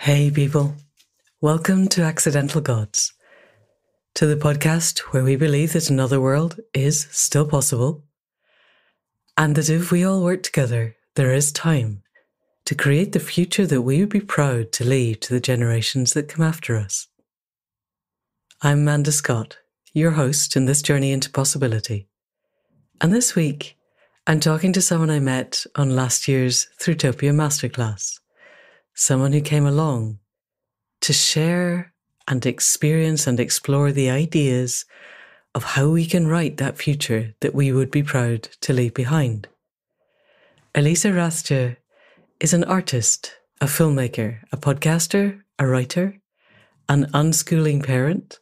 Hey people, welcome to Accidental Gods, to the podcast where we believe that another world is still possible, and that if we all work together, there is time to create the future that we would be proud to leave to the generations that come after us. I'm Amanda Scott, your host in this journey into possibility, and this week I'm talking to someone I met on last year's Thrutopia Masterclass, someone who came along to share and experience and explore the ideas of how we can write that future that we would be proud to leave behind. Elisa Rathje is an artist, a filmmaker, a podcaster, a writer, an unschooling parent,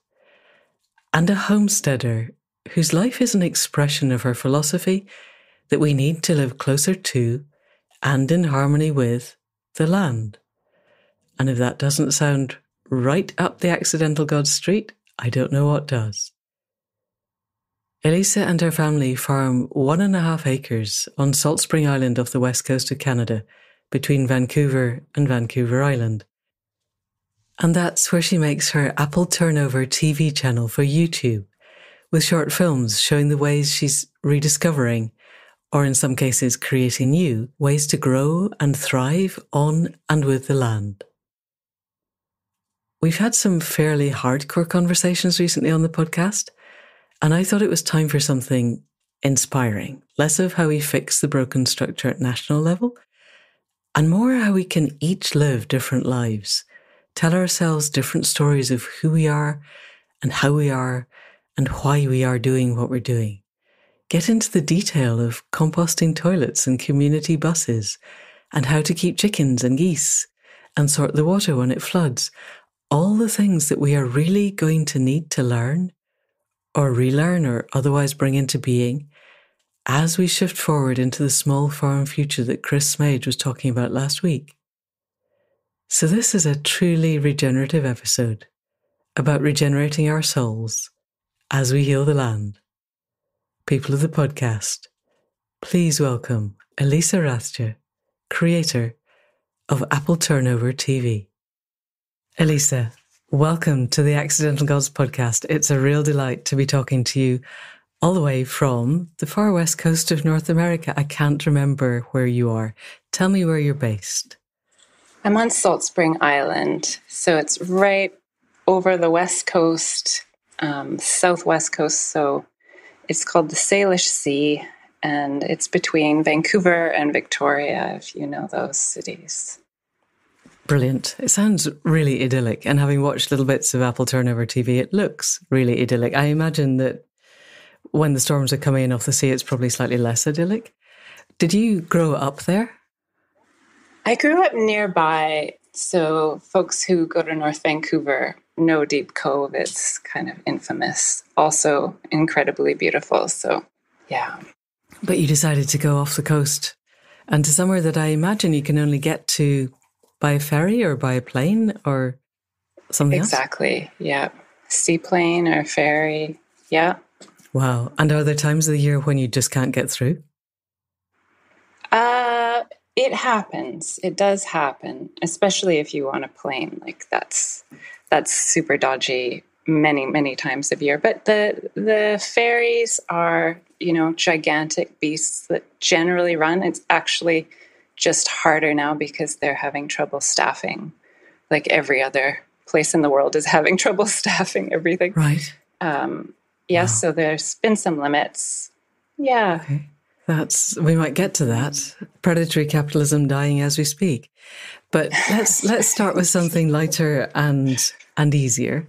and a homesteader whose life is an expression of her philosophy that we need to live closer to and in harmony with the land. And if that doesn't sound right up the Accidental Gods street, I don't know what does. Elisa and her family farm 1.5 acres on Saltspring Island off the west coast of Canada, between Vancouver and Vancouver Island. And that's where she makes her AppleTurnover TV channel for YouTube, with short films showing the ways she's rediscovering, or in some cases creating new, ways to grow and thrive on and with the land. We've had some fairly hardcore conversations recently on the podcast, and I thought it was time for something inspiring, less of how we fix the broken structure at national level, and more how we can each live different lives, tell ourselves different stories of who we are and how we are and why we are doing what we're doing. Get into the detail of composting toilets and community buses, and how to keep chickens and geese, and sort the water when it floods. All the things that we are really going to need to learn or relearn or otherwise bring into being as we shift forward into the small farm future that Chris Smage was talking about last week. So this is a truly regenerative episode about regenerating our souls as we heal the land. People of the podcast, please welcome Elisa Rathje, creator of AppleTurnover TV. Elisa, welcome to the Accidental Gods podcast. It's a real delight to be talking to you all the way from the far west coast of North America. I can't remember where you are. Tell me where you're based. I'm on Saltspring Island, so it's right over the west coast, southwest coast, so it's called the Salish Sea, and it's between Vancouver and Victoria, if you know those cities. Brilliant. It sounds really idyllic. And having watched little bits of AppleTurnover TV, it looks really idyllic. I imagine that when the storms are coming in off the sea, it's probably slightly less idyllic. Did you grow up there? I grew up nearby, so folks who go to North Vancouver know Deep Cove. It's kind of infamous. Also incredibly beautiful, so yeah. But you decided to go off the coast and to somewhere that I imagine you can only get to by a ferry or by a plane or something else? Exactly, yeah. Seaplane or ferry, yeah. Wow. And are there times of the year when you just can't get through? It happens. It does happen, especially if you want a plane. Like that's super dodgy many times of year. But the ferries are, gigantic beasts that generally run. It's actually just harder now because they're having trouble staffing. Like every other place in the world is having trouble staffing everything. Right. Wow. So there's been some limits. Yeah. Okay. We might get to that. Predatory capitalism dying as we speak. But let's start with something lighter and easier.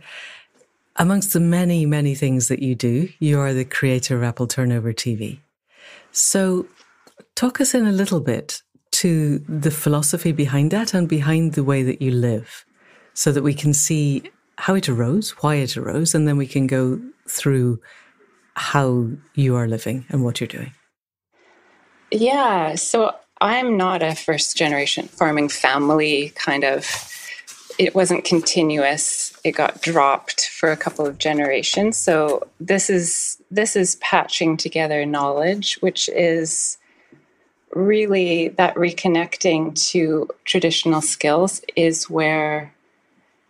Amongst the many things that you do, you are the creator of AppleTurnover TV. So talk us in a little bit to the philosophy behind that and behind the way that you live, so that we can see how it arose, why it arose, and then we can go through how you are living and what you're doing. Yeah, so I'm not a first generation farming family kind of. It wasn't continuous. It got dropped for a couple of generations. So this is patching together knowledge, which is really that reconnecting to traditional skills is where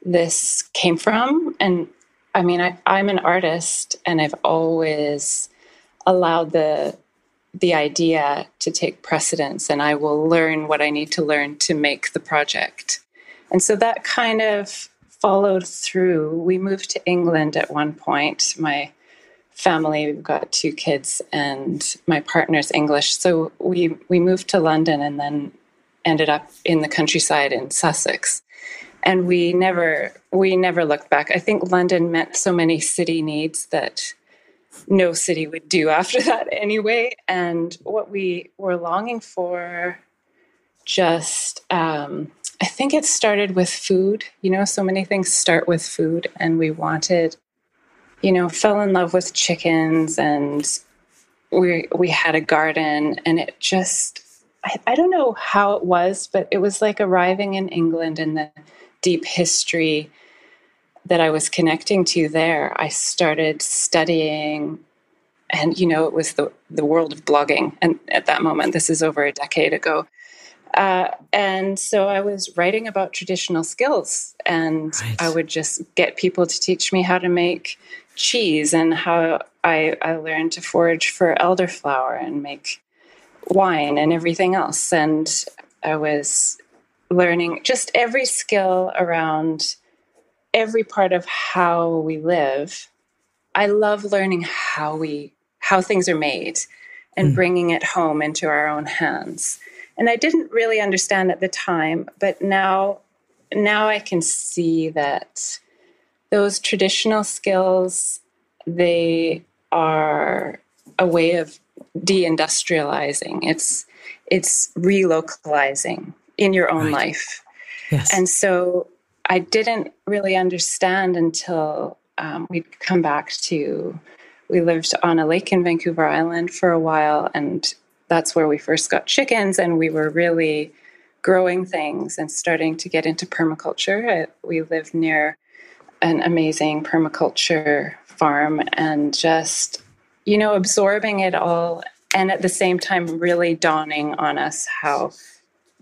this came from. And I mean, I'm an artist, and I've always allowed the idea to take precedence, and I will learn what I need to learn to make the project. And so that kind of followed through. We moved to England at one point. My family, we've got 2 kids, and my partner's English. So we moved to London and then ended up in the countryside in Sussex. And we never looked back. I think London met so many city needs that no city would do after that anyway. And what we were longing for just, I think it started with food. So many things start with food. And we wanted, fell in love with chickens, and we had a garden, and it just, I don't know how it was, but it was like arriving in England and the deep history that I was connecting to there. I started studying, and, it was the world of blogging. And at that moment, this is over a decade ago. And so I was writing about traditional skills, and right. I would just get people to teach me how to make cheese, and how I learned to forage for elderflower and make wine and everything else. And I was learning just every skill around every part of how we live. I love learning how things are made and bringing it home into our own hands. And I didn't really understand at the time, but now I can see that those traditional skills, they are a way of deindustrializing. It's relocalizing in your own life. Yes. And so I didn't really understand until we'd come back we lived on a lake in Vancouver Island for a while, and that's where we first got chickens, and we were really growing things and starting to get into permaculture. We lived near an amazing permaculture farm, and just, absorbing it all, and at the same time really dawning on us how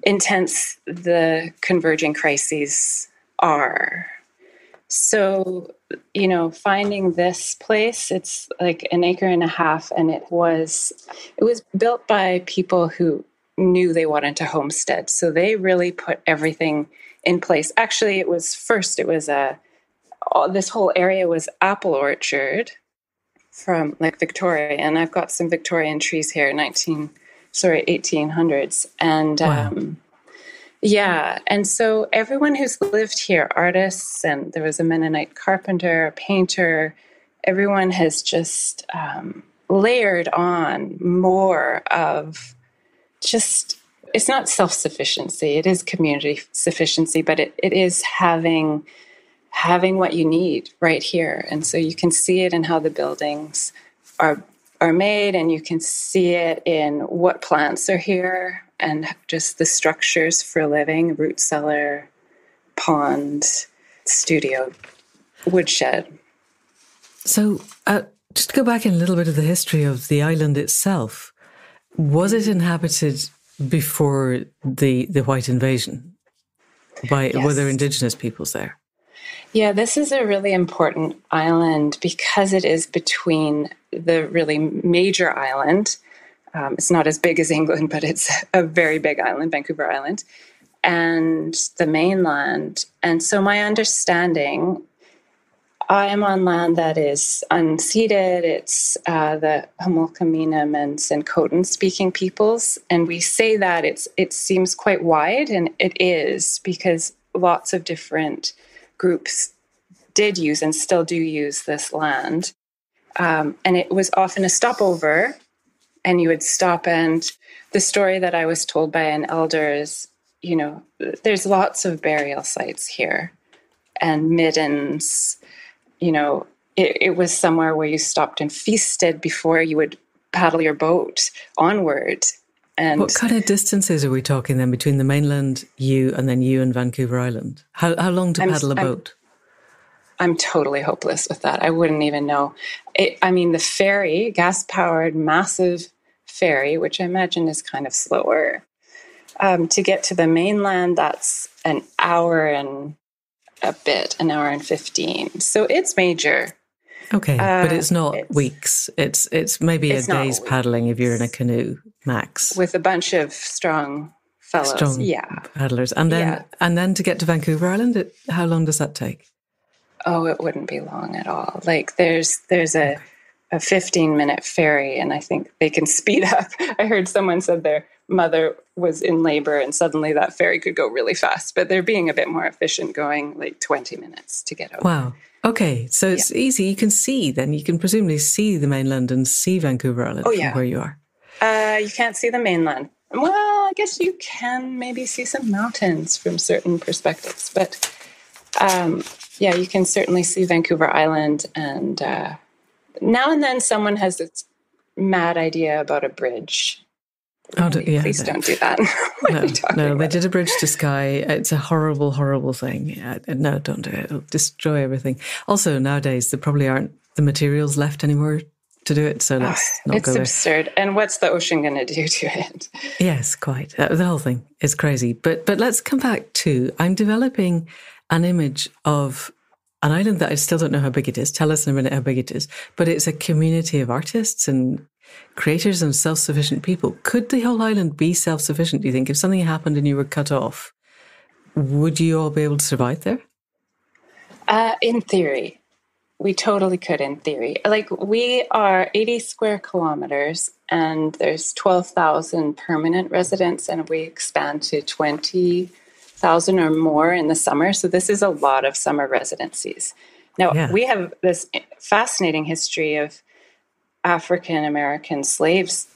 intense the converging crises are. So, finding this place, it's like 1.5 acres, and it was built by people who knew they wanted to homestead. So they really put everything in place. Actually, this whole area was apple orchard from like Victoria, and I've got some Victorian trees here, 1800s. And wow. And so everyone who's lived here, artists, and there was a Mennonite carpenter, a painter, everyone has just layered on more of just, it's not self-sufficiency, it is community sufficiency, but it is having what you need right here. And so you can see it in how the buildings are made, and you can see it in what plants are here, and just the structures for living: root cellar, pond, studio, woodshed. So just to go back in a little bit of the history of the island itself, was it inhabited before the white invasion? Yes. Were there indigenous peoples there? Yeah, this is a really important island because it is between the really major island. It's not as big as England, but it's a very big island, Vancouver Island, and the mainland. And so my understanding, I am on land that is unceded. It's the Hamilkamina and Senkotan speaking peoples. And we say that it seems quite wide, and it is, because lots of different groups did use and still do use this land. And it was often a stopover, and you would stop. And the story that I was told by an elder is, there's lots of burial sites here and middens. It was somewhere where you stopped and feasted before you would paddle your boat onward. And what kind of distances are we talking then between the mainland, you and Vancouver Island? How long to paddle a boat? I'm totally hopeless with that. I wouldn't even know. The ferry, gas-powered, massive ferry, which I imagine is kind of slower. To get to the mainland, that's an hour and a bit, an hour and 15. So it's major. Okay, but it's not weeks. It's maybe a day's paddling if you're in a canoe, max. With a bunch of strong fellows. Strong paddlers. And then to get to Vancouver Island, how long does that take? Oh, it wouldn't be long at all. Like there's a 15-minute ferry, and I think they can speed up. I heard someone said their mother was in labor and suddenly that ferry could go really fast, but they're being a bit more efficient, going like 20 minutes to get over. Wow. Okay, so it's easy. You can see then. You can presumably see the mainland and see Vancouver Island from where you are. You can't see the mainland. Well, I guess you can maybe see some mountains from certain perspectives, but you can certainly see Vancouver Island, and now and then someone has this mad idea about a bridge. Please don't do that. No, they did a bridge to Skye. It's a horrible, horrible thing. No, don't do it. It'll destroy everything. Also, nowadays, there probably aren't the materials left anymore to do it, so let's not go there. It's absurd. And what's the ocean going to do to it? Yes, quite. The whole thing is crazy. But let's come back to, I'm developing an image of an island that I still don't know how big it is. Tell us in a minute how big it is. But it's a community of artists and creators and self-sufficient people. Could the whole island be self-sufficient, do you think? If something happened and you were cut off, would you all be able to survive there? In theory. We totally could, in theory. Like, we are 80 square kilometers, and there's 12,000 permanent residents, and we expand to 20,000 or more in the summer. So this is a lot of summer residencies. Now, we have this fascinating history of African American slaves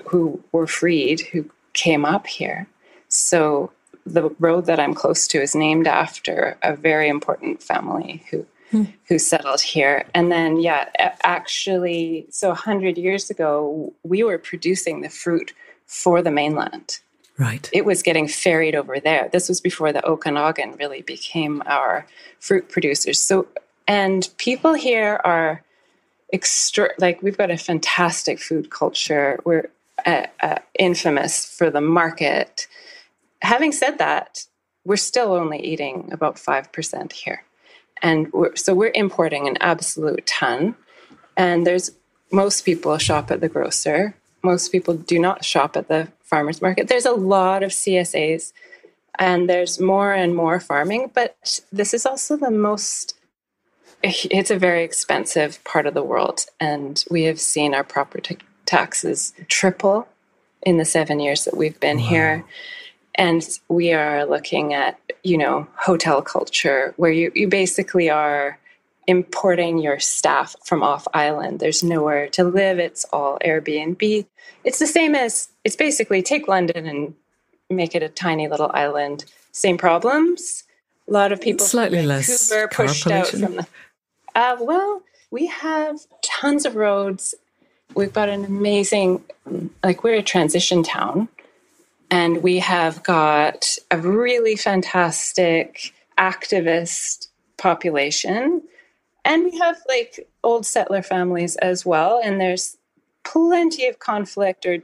who were freed, who came up here. So the road that I'm close to is named after a very important family who settled here. And then, actually, so 100 years ago, we were producing the fruit for the mainland. Right. It was getting ferried over there. This was before the Okanagan really became our fruit producers. So, and people here are we've got a fantastic food culture. We're infamous for the market. Having said that, we're still only eating about 5% here. And we're importing an absolute ton. And most people shop at the grocer. Most people do not shop at the farmer's market. There's a lot of CSAs, and there's more and more farming. But this is also it's a very expensive part of the world. And we have seen our property taxes triple in the 7 years that we've been here. And we are looking at, hotel culture, where you basically are importing your staff from off island. There's nowhere to live. It's all Airbnb. It's the same it's basically take London and make it a tiny little island. Same problems. A lot of people slightly from less Vancouver pushed out from the... we have tons of roads. We've got an amazing... we're a transition town. And we have got a really fantastic activist population. And we have old settler families as well. And there's plenty of conflict or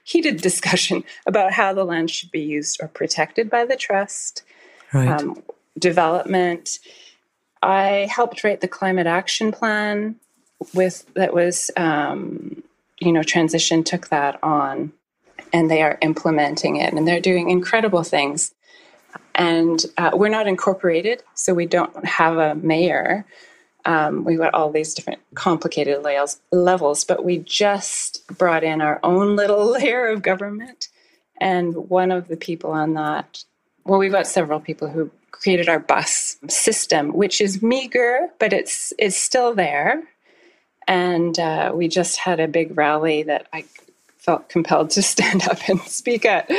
heated discussion about how the land should be used or protected by the trust. Right. Development. I helped write the climate action plan Transition took that on. And they are implementing it, and they're doing incredible things. And we're not incorporated, so we don't have a mayor. We've got all these different complicated levels, but we just brought in our own little layer of government. And one of the people on that, we've got several people who created our bus system, which is meager, but it's still there. And we just had a big rally that I felt compelled to stand up and speak at,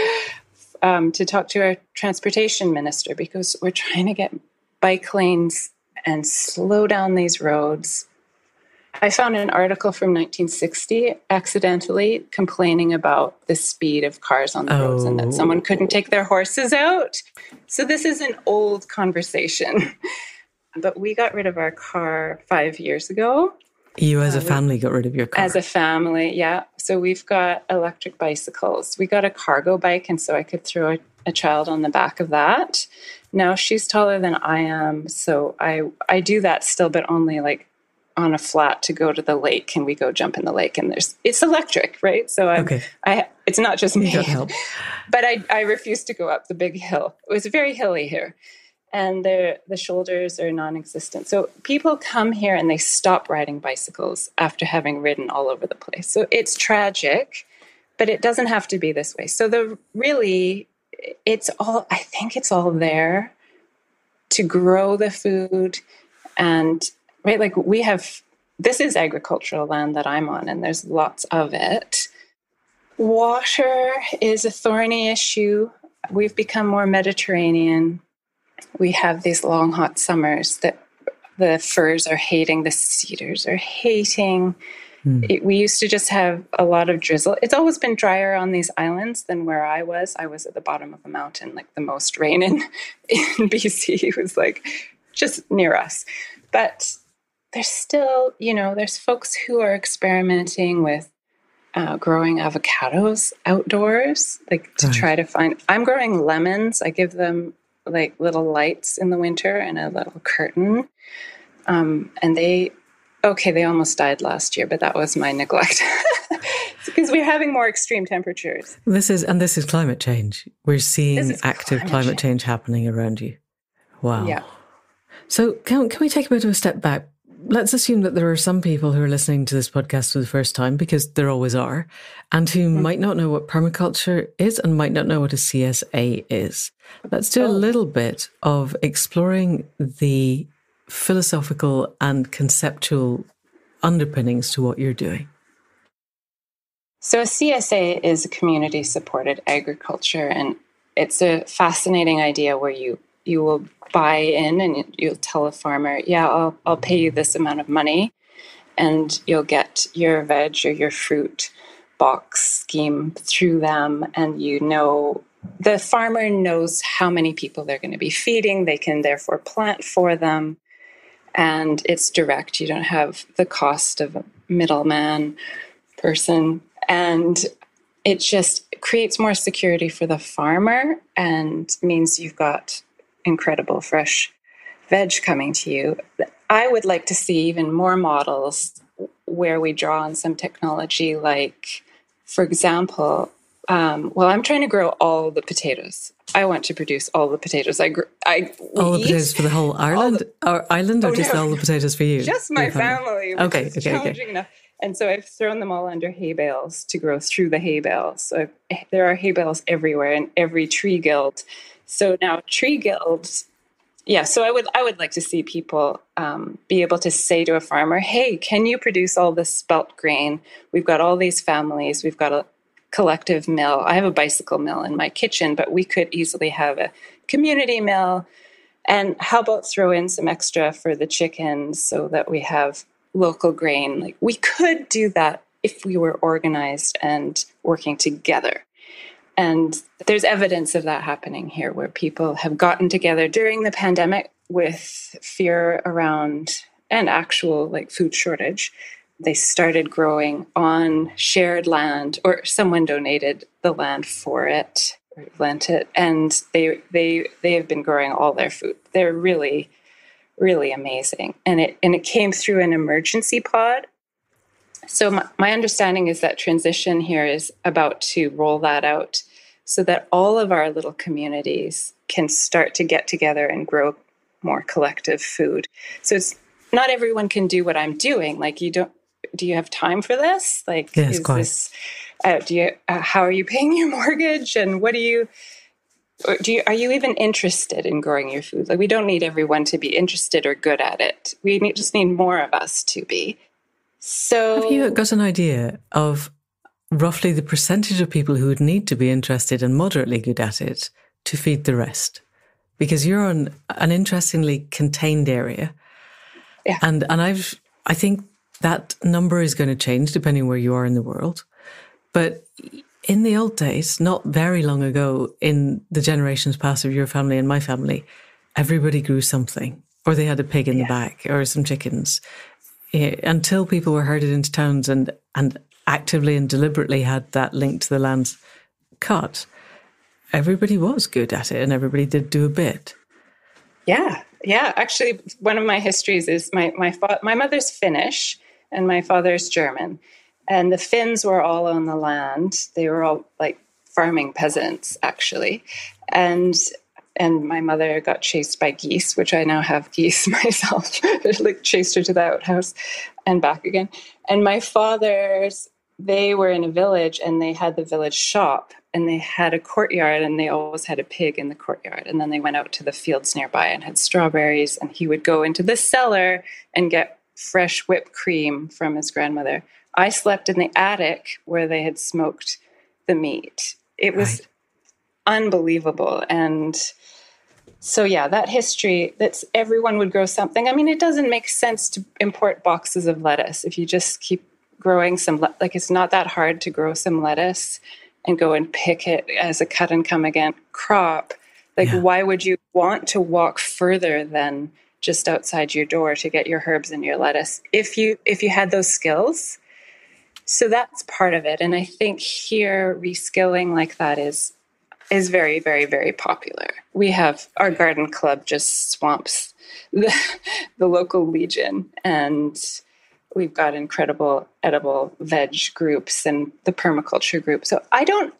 to talk to our transportation minister, because we're trying to get bike lanes and slow down these roads. I found an article from 1960 accidentally complaining about the speed of cars on the roads and that someone couldn't take their horses out. So this is an old conversation. But we got rid of our car 5 years ago. You as a family got rid of your car? As a family, yeah. So we've got electric bicycles. We got a cargo bike, and so I could throw a child on the back of that. Now she's taller than I am, so I do that still, but only like on a flat to go to the lake, and we go jump in the lake, and it's electric, right? So it's not just me. Help. But I refuse to go up the big hill. It was very hilly here, and the shoulders are non-existent. So people come here and they stop riding bicycles after having ridden all over the place. So it's tragic, but it doesn't have to be this way. So I think it's all there to grow the food. And right, like this is agricultural land that I'm on, and there's lots of it. Water is a thorny issue. We've become more Mediterranean. We have these long, hot summers that the firs are hating, the cedars are hating. We used to just have a lot of drizzle. It's always been drier on these islands than where I was. I was at the bottom of a mountain, like the most rain in BC was like just near us. But there's still, there's folks who are experimenting with growing avocados outdoors, like to try to find. I'm growing lemons. I give them like little lights in the winter and a little curtain. And they almost died last year, but that was my neglect. Because we're having more extreme temperatures. This is climate change. We're seeing active climate change happening around you. Wow. Yeah. So can we take a bit of a step back? Let's assume that there are some people who are listening to this podcast for the first time, because there always are, and who might not know what permaculture is and might not know what a CSA is. Let's do a little bit of exploring the philosophical and conceptual underpinnings to what you're doing. So a CSA is a community-supported agriculture, and it's a fascinating idea where you will buy in and you'll tell a farmer, I'll pay you this amount of money, and you'll get your veg or your fruit box scheme through them, and the farmer knows how many people they're going to be feeding. They can therefore plant for them, and it's direct. You don't have the cost of a middleman person, and it just creates more security for the farmer and means you've got incredible fresh veg coming to you. I would like to see even more models where we draw on some technology, like, for example, I'm trying to grow all the potatoes. I want to produce all the potatoes. All the potatoes for the whole Ireland, or just all the potatoes for you? Just my family. Okay. Challenging enough. And so I've thrown them all under hay bales to grow through the hay bales. So there are hay bales everywhere in every tree guild. So now tree guilds, so I would like to see people be able to say to a farmer, hey, can you produce all this spelt grain? We've got all these families. We've got a collective mill. I have a bicycle mill in my kitchen, but we could easily have a community mill. And how about throw in some extra for the chickens so that we have local grain? Like, we could do that if we were organized and working together. And there's evidence of that happening here, where people have gotten together during the pandemic with fear around and actual food shortage. They started growing on shared land, or someone donated the land for it, or lent it, and they have been growing all their food. They're really, really amazing. And it came through an emergency pod. So my understanding is that transition here is about to roll that out so that all of our little communities can start to get together and grow more collective food. So it's not everyone can do what I'm doing. Like, do you have time for this? Like, yes, is quite. This, how are you paying your mortgage? And are you even interested in growing your food? Like, we don't need everyone to be interested or good at it. We just need more of us to be. So, have you got an idea of roughly the percentage of people who would need to be interested and moderately good at it to feed the rest? Because you're on an interestingly contained area. Yeah. And I think that number is going to change depending where you are in the world. But in the old days, not very long ago, in the generations past of your family and my family, everybody grew something, or they had a pig in the back or some chickens. until people were herded into towns and actively and deliberately had that link to the lands cut, everybody was good at it and everybody did do a bit. Yeah. Actually, one of my histories is my mother's Finnish and my father's German. And the Finns were all on the land. They were all like farming peasants, actually. And my mother got chased by geese, which I now have geese myself. Like chased her to the outhouse and back again. And my father's, they were in a village and they had the village shop and they had a courtyard and they always had a pig in the courtyard. And then they went out to the fields nearby and had strawberries, and he would go into the cellar and get fresh whipped cream from his grandmother. I slept in the attic where they had smoked the meat. It was unbelievable. And so, yeah, that history, that's everyone would grow something. I mean, it doesn't make sense to import boxes of lettuce if you just keep growing some, like it's not that hard to grow some lettuce and go and pick it as a cut and come again crop. Like, why would you want to walk further than just outside your door to get your herbs and your lettuce if you had those skills? So that's part of it. And I think here reskilling like that is very, very, very popular. We have our garden club just swamps the local Legion, and we've got incredible edible veg groups and the permaculture group. So I don't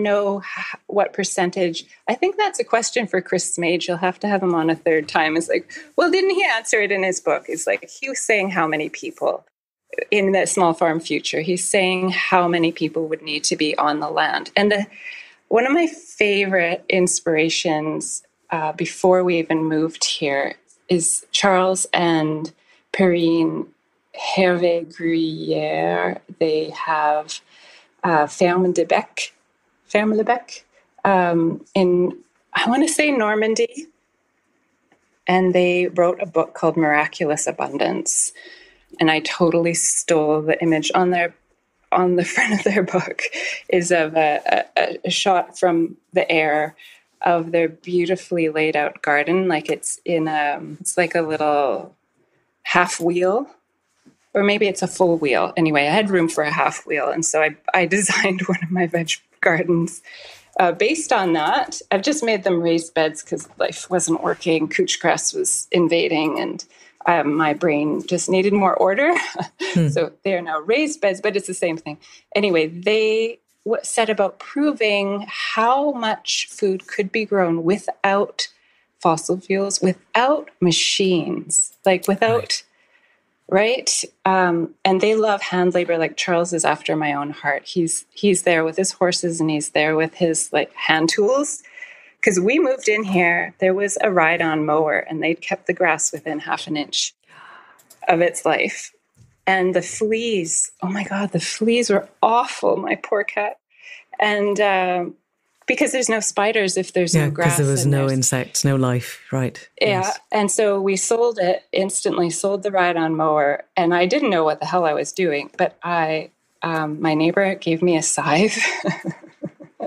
know what percentage. I think that's a question for Chris Smage. You'll have to have him on a third time. It's like, well, didn't he answer it in his book? It's like he was saying how many people in the small farm future. He's saying how many people would need to be on the land. And one of my favorite inspirations before we even moved here is Charles and Perrine Hervé-Gruyère. They have Ferme de Bec in, I want to say, Normandy. And they wrote a book called Miraculous Abundance. And I totally stole the image on the front of their book is of a shot from the air of their beautifully laid out garden. Like it's it's like a little half wheel, or maybe it's a full wheel. Anyway, I had room for a half wheel. And so I designed one of my veg gardens based on that. I've just made them raised beds because life wasn't working. Couch grass was invading and my brain just needed more order. So they are now raised beds, but it's the same thing. Anyway, they set about proving how much food could be grown without fossil fuels, without machines, like without, right? And they love hand labor. Like Charles is after my own heart. He's there with his horses and he's there with his like hand tools. Because we moved in here, there was a ride-on mower, and they'd kept the grass within half an inch of its life. And the fleas, oh my God, the fleas were awful, my poor cat. And because there's no spiders if there's no grass. Because there was no insects, no life, right. Yeah, yes. And so we instantly sold the ride-on mower, and I didn't know what the hell I was doing, but my neighbor gave me a scythe.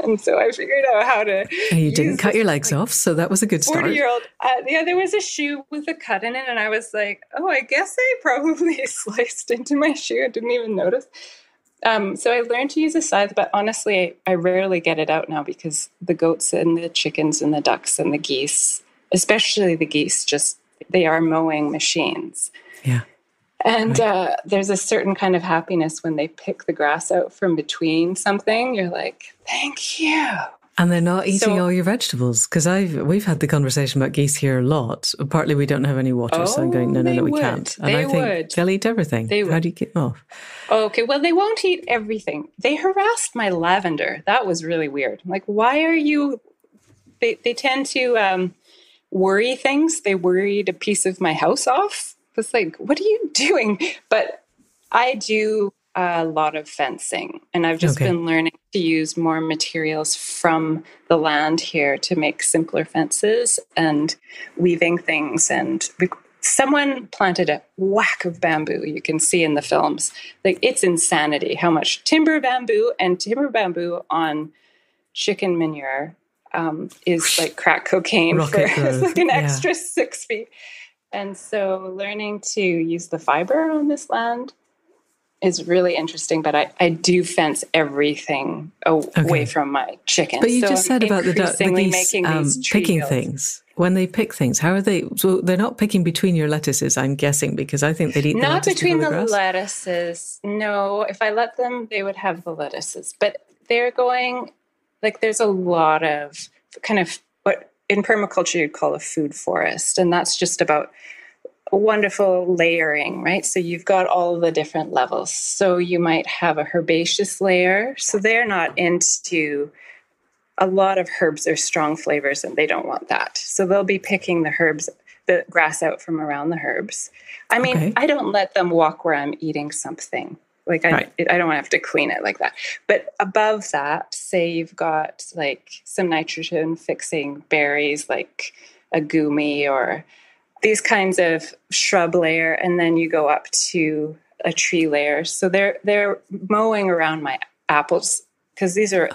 And so I figured out how to. And you didn't cut your legs off, so that was a good start. 40-year-old. There was a shoe with a cut in it, and I was like, "Oh, I guess I probably sliced into my shoe. I didn't even notice." So I learned to use a scythe, but honestly, I rarely get it out now because the goats and the chickens and the ducks and the geese, especially the geese, they are mowing machines. Yeah. And there's a certain kind of happiness when they pick the grass out from between something. You're like, thank you. And they're not eating all your vegetables. Because we've had the conversation about geese here a lot. Partly we don't have any water, so I'm going, no, we can't. And I think they'll eat everything. How do you get them off? Okay, well, they won't eat everything. They harassed my lavender. That was really weird. I'm like, why are you... They tend to worry things. They worried a piece of my house off. It's like, what are you doing? But I do a lot of fencing, and I've just been learning to use more materials from the land here to make simpler fences and weaving things. And someone planted a whack of bamboo. You can see in the films, like it's insanity how much timber bamboo on chicken manure is like crack cocaine for like an extra 6 feet. And so learning to use the fiber on this land is really interesting, but I do fence everything away from my chickens. But you so just I'm said about increasingly these making these tree picking fields. things. When they pick things, how are they? So they're not picking between your lettuces, I'm guessing, because I think they'd eat the Not lettuce between before the the grass. lettuces. No, if I let them, they would have the lettuces. But they're going, like, there's a lot of kind of what in permaculture you'd call a food forest. And that's just about wonderful layering, right? So you've got all the different levels. So you might have a herbaceous layer. So they're not into, a lot of herbs are strong flavors and they don't want that. So they'll be picking the grass out from around the herbs. I mean, I don't let them walk where I'm eating something. Like I don't have to clean it like that. But above that, say you've got like some nitrogen fixing berries, like a gumi or these kinds of shrub layer, and then you go up to a tree layer. So they're mowing around my apples because these are,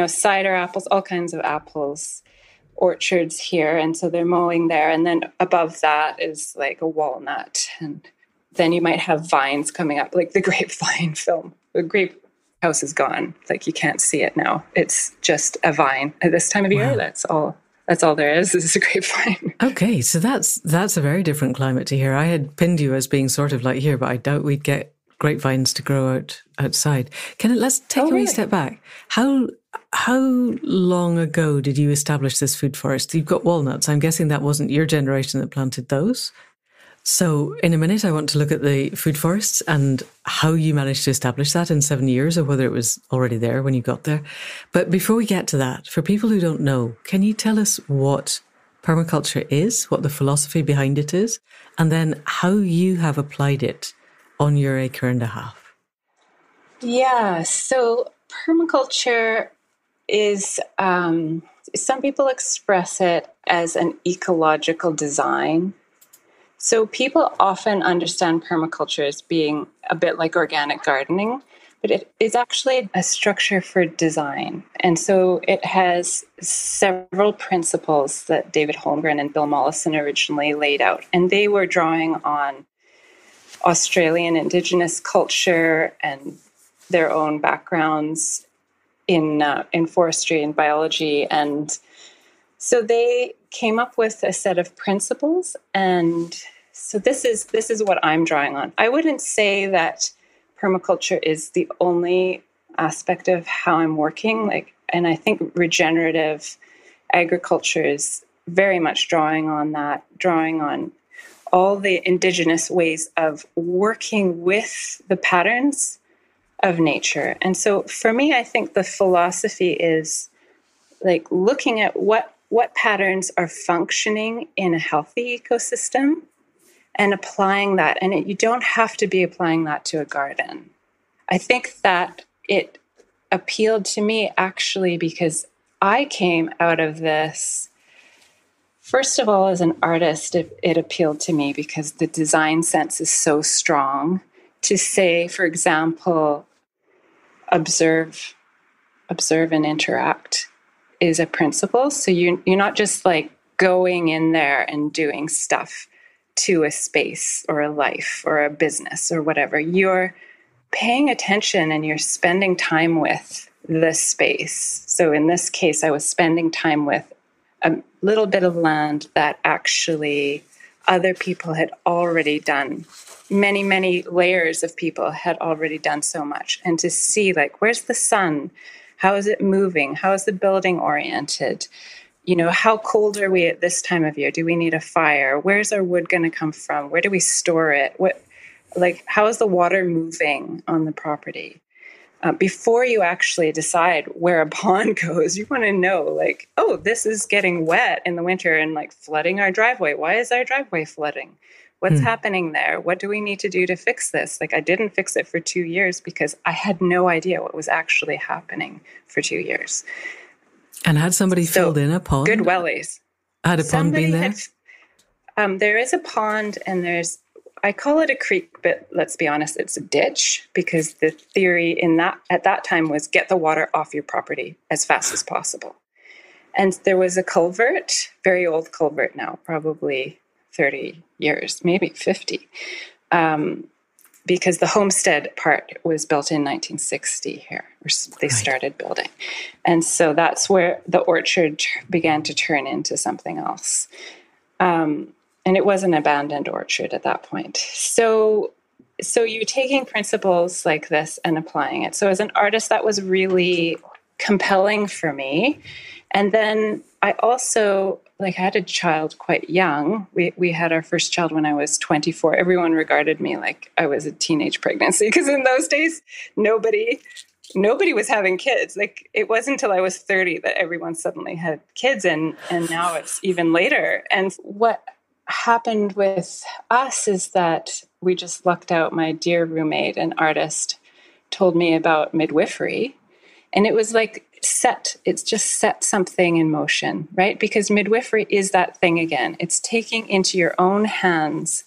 cider apples, all kinds of apples, orchards here. And so they're mowing there. And then above that is like a walnut. And then you might have vines coming up, like the grapevine film. The grape house is gone. Like you can't see it now. It's just a vine. At this time of year, that's all there is a grapevine. Okay, so that's a very different climate to here. I had pinned you as being sort of like here, but I doubt we'd get grapevines to grow outside. Let's take a wee step back. How long ago did you establish this food forest? You've got walnuts. I'm guessing that wasn't your generation that planted those. So in a minute, I want to look at the food forests and how you managed to establish that in 7 years, or whether it was already there when you got there. But before we get to that, for people who don't know, can you tell us what permaculture is, what the philosophy behind it is, and then how you have applied it on your acre and a half? Yeah, so permaculture is, some people express it as an ecological design. So people often understand permaculture as being a bit like organic gardening, but it is actually a structure for design. And so it has several principles that David Holmgren and Bill Mollison originally laid out. And they were drawing on Australian Indigenous culture and their own backgrounds in forestry and biology. And so they came up with a set of principles, and so this is what I'm drawing on. I wouldn't say that permaculture is the only aspect of how I'm working. And I think regenerative agriculture is very much drawing on that, drawing on all the indigenous ways of working with the patterns of nature. And so for me, I think the philosophy is like looking at what patterns are functioning in a healthy ecosystem and applying that. And you don't have to be applying that to a garden. I think that it appealed to me actually because I came out of this, first of all, as an artist, it appealed to me because the design sense is so strong to say, for example, observe and interact is a principle. So you're not just like going in there and doing stuff to a space or a life or a business or whatever. You're paying attention and you're spending time with the space. So in this case, I was spending time with a little bit of land that actually other people had already done. Many, many layers of people had already done so much. And to see, like, where's the sun? How is it moving? How is the building oriented? You know, how cold are we at this time of year? Do we need a fire? Where's our wood going to come from? Where do we store it? How is the water moving on the property? Before you actually decide where a pond goes, you want to know, like, oh, this is getting wet in the winter and like flooding our driveway. Why is our driveway flooding? What's happening there? What do we need to do to fix this? Like, I didn't fix it for 2 years because I had no idea what was actually happening for 2 years. And had somebody filled in a pond? Good wellies. Had a pond been there? There is a pond, and I call it a creek, but let's be honest, it's a ditch, because the theory at that time was get the water off your property as fast as possible. And there was a culvert, very old culvert now, probably 30 years, maybe 50. Because the homestead part was built in 1960 here, or they started building. And so that's where the orchard began to turn into something else. And it was an abandoned orchard at that point. So you're taking principles like this and applying it. So as an artist, that was really compelling for me. And then I also, I had a child quite young. We had our first child when I was 24. Everyone regarded me like I was a teenage pregnancy, because in those days, nobody was having kids. Like, it wasn't until I was 30 that everyone suddenly had kids, and now it's even later. And what happened with us is that we just lucked out. My dear roommate, an artist, told me about midwifery, and it was like it's just set something in motion, right? Because midwifery is that thing again. It's taking into your own hands,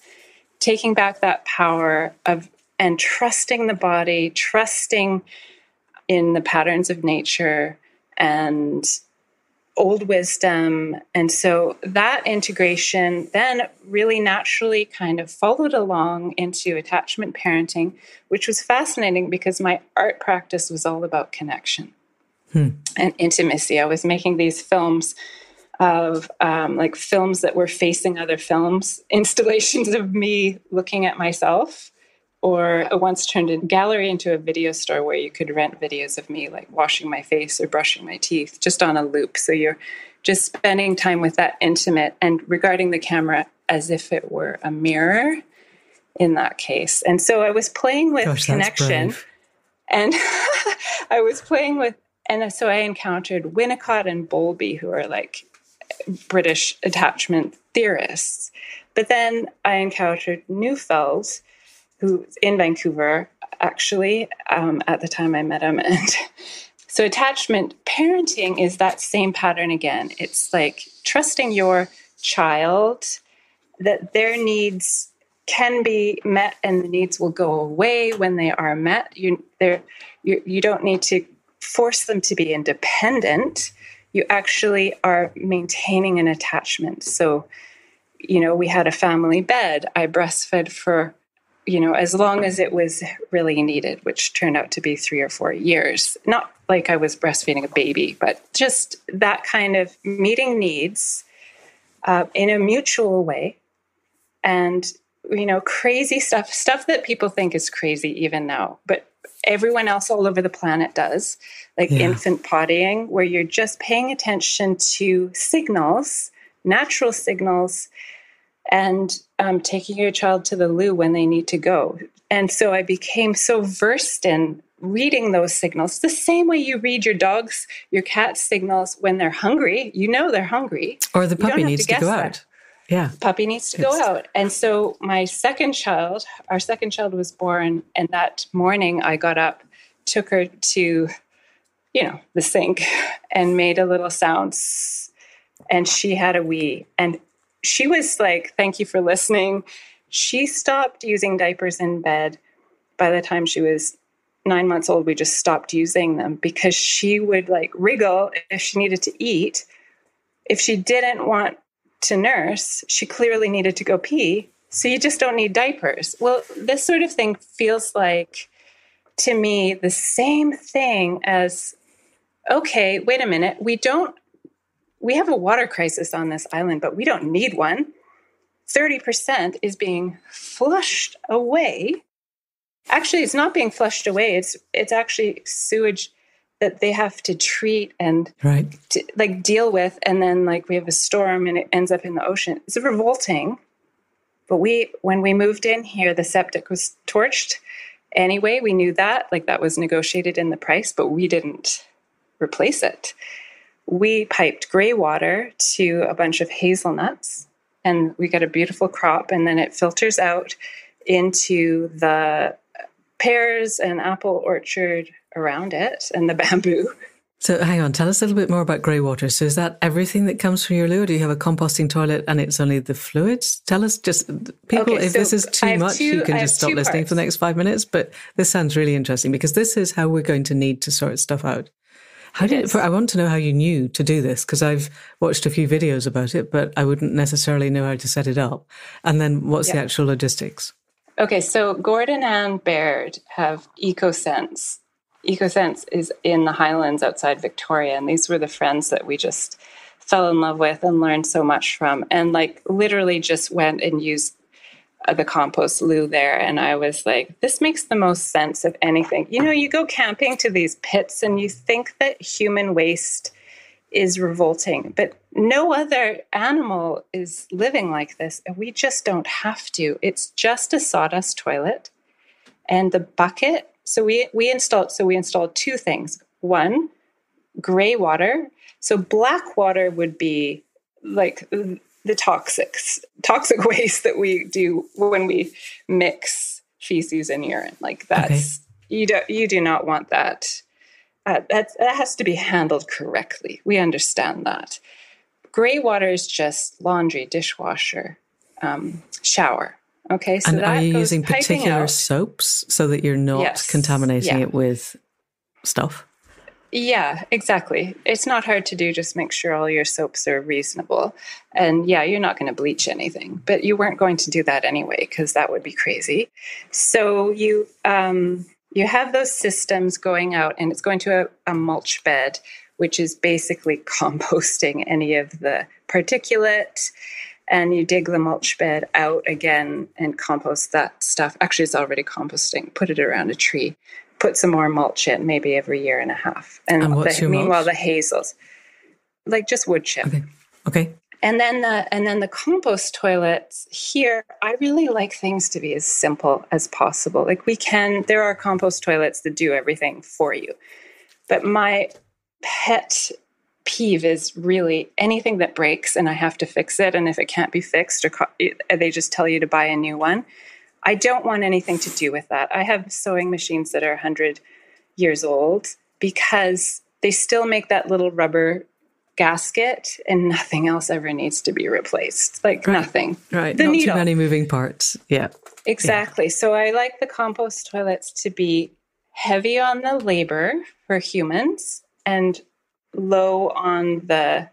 taking back that power of, and trusting the body, trusting in the patterns of nature and old wisdom. And so that integration then really naturally kind of followed along into attachment parenting, which was fascinating because my art practice was all about connection and intimacy. I was making these films of films that were facing other films, installations of me looking at myself. Or I once turned a gallery into a video store where you could rent videos of me like washing my face or brushing my teeth just on a loop. So you're just spending time with that intimate and regarding the camera as if it were a mirror in that case. And so I was playing with connection, and and so I encountered Winnicott and Bowlby, who are like British attachment theorists. But then I encountered Neufeld, who's in Vancouver, actually, at the time I met him. And so attachment parenting is that same pattern again. It's like trusting your child that their needs can be met and the needs will go away when they are met. You don't need to force them to be independent. You actually are maintaining an attachment. So, we had a family bed. I breastfed for as long as it was really needed, which turned out to be 3 or 4 years. Not like I was breastfeeding a baby, but just that kind of meeting needs in a mutual way. And, crazy stuff that people think is crazy even now, but everyone else all over the planet does, like infant pottying, where you're just paying attention to signals, natural signals, and taking your child to the loo when they need to go. And so I became so versed in reading those signals, the same way you read your dog's, your cat's signals when they're hungry. They're hungry. Or the puppy needs to go out. Yeah. Puppy needs to go out. And so our second child was born, and that morning I got up, took her to, the sink and made a little sound, and she had a wee. And she was like, thank you for listening. She stopped using diapers in bed. By the time she was 9 months old, we just stopped using them because she would wriggle if she needed to eat. If she didn't want to nurse, she clearly needed to go pee. So you just don't need diapers. Well, this sort of thing feels like, to me, the same thing as, okay, wait a minute. We have a water crisis on this island, but we don't need one. 30% is being flushed away. Actually, it's not being flushed away. It's actually sewage that they have to treat and deal with. And then we have a storm and it ends up in the ocean. It's revolting. But when we moved in here, the septic was torched. Anyway, we knew that. That was negotiated in the price, but we didn't replace it. We piped gray water to a bunch of hazelnuts, and we got a beautiful crop, and then it filters out into the pears and apple orchard around it and the bamboo. So hang on, tell us a little bit more about grey water. So is that everything that comes from your loo? Or do you have a composting toilet and it's only the fluids? Tell us, just people, if this is too much, you can just stop listening for the next 5 minutes. But this sounds really interesting because this is how we're going to need to sort stuff out. I want to know how you knew to do this, because I've watched a few videos about it, but I wouldn't necessarily know how to set it up. And then what's the actual logistics? Okay, so Gordon and Baird have EcoSense. EcoSense is in the Highlands outside Victoria, and these were the friends that we just fell in love with and learned so much from, and like literally just went and used the compost loo there. And I was like, this makes the most sense of anything. You know, you go camping to these pits and you think that human waste is revolting, but no other animal is living like this. And we just don't have to. It's just a sawdust toilet and the bucket. So we installed two things. One, gray water. So black water would be like the toxic waste that we do when we mix feces and urine. Like that's, you do not want that. That has to be handled correctly. We understand that. Gray water is just laundry, dishwasher, shower. Okay. So and that are you goes using particular out. soaps so that you're not contaminating it with stuff? Yeah, exactly. It's not hard to do. Just make sure all your soaps are reasonable. And yeah, you're not going to bleach anything, but you weren't going to do that anyway, because that would be crazy. So you have those systems going out, and it's going to a mulch bed, which is basically composting any of the particulate. And you dig the mulch bed out again and compost that stuff. Actually, it's already composting. Put it around a tree. Put some more mulch in, maybe every year and a half. And what's your meanwhile, mulch? The hazels, like just wood chip. Okay. And then the compost toilets here, I really like things to be as simple as possible. Like there are compost toilets that do everything for you. But my pet peeve is really anything that breaks and I have to fix it. And if it can't be fixed, or they just tell you to buy a new one. I don't want anything to do with that. I have sewing machines that are 100 years old because they still make that little rubber gasket and nothing else ever needs to be replaced. Like nothing. Right. The Not needle. too many moving parts. Yeah. Exactly. Yeah. So I like the compost toilets to be heavy on the labor for humans and low on the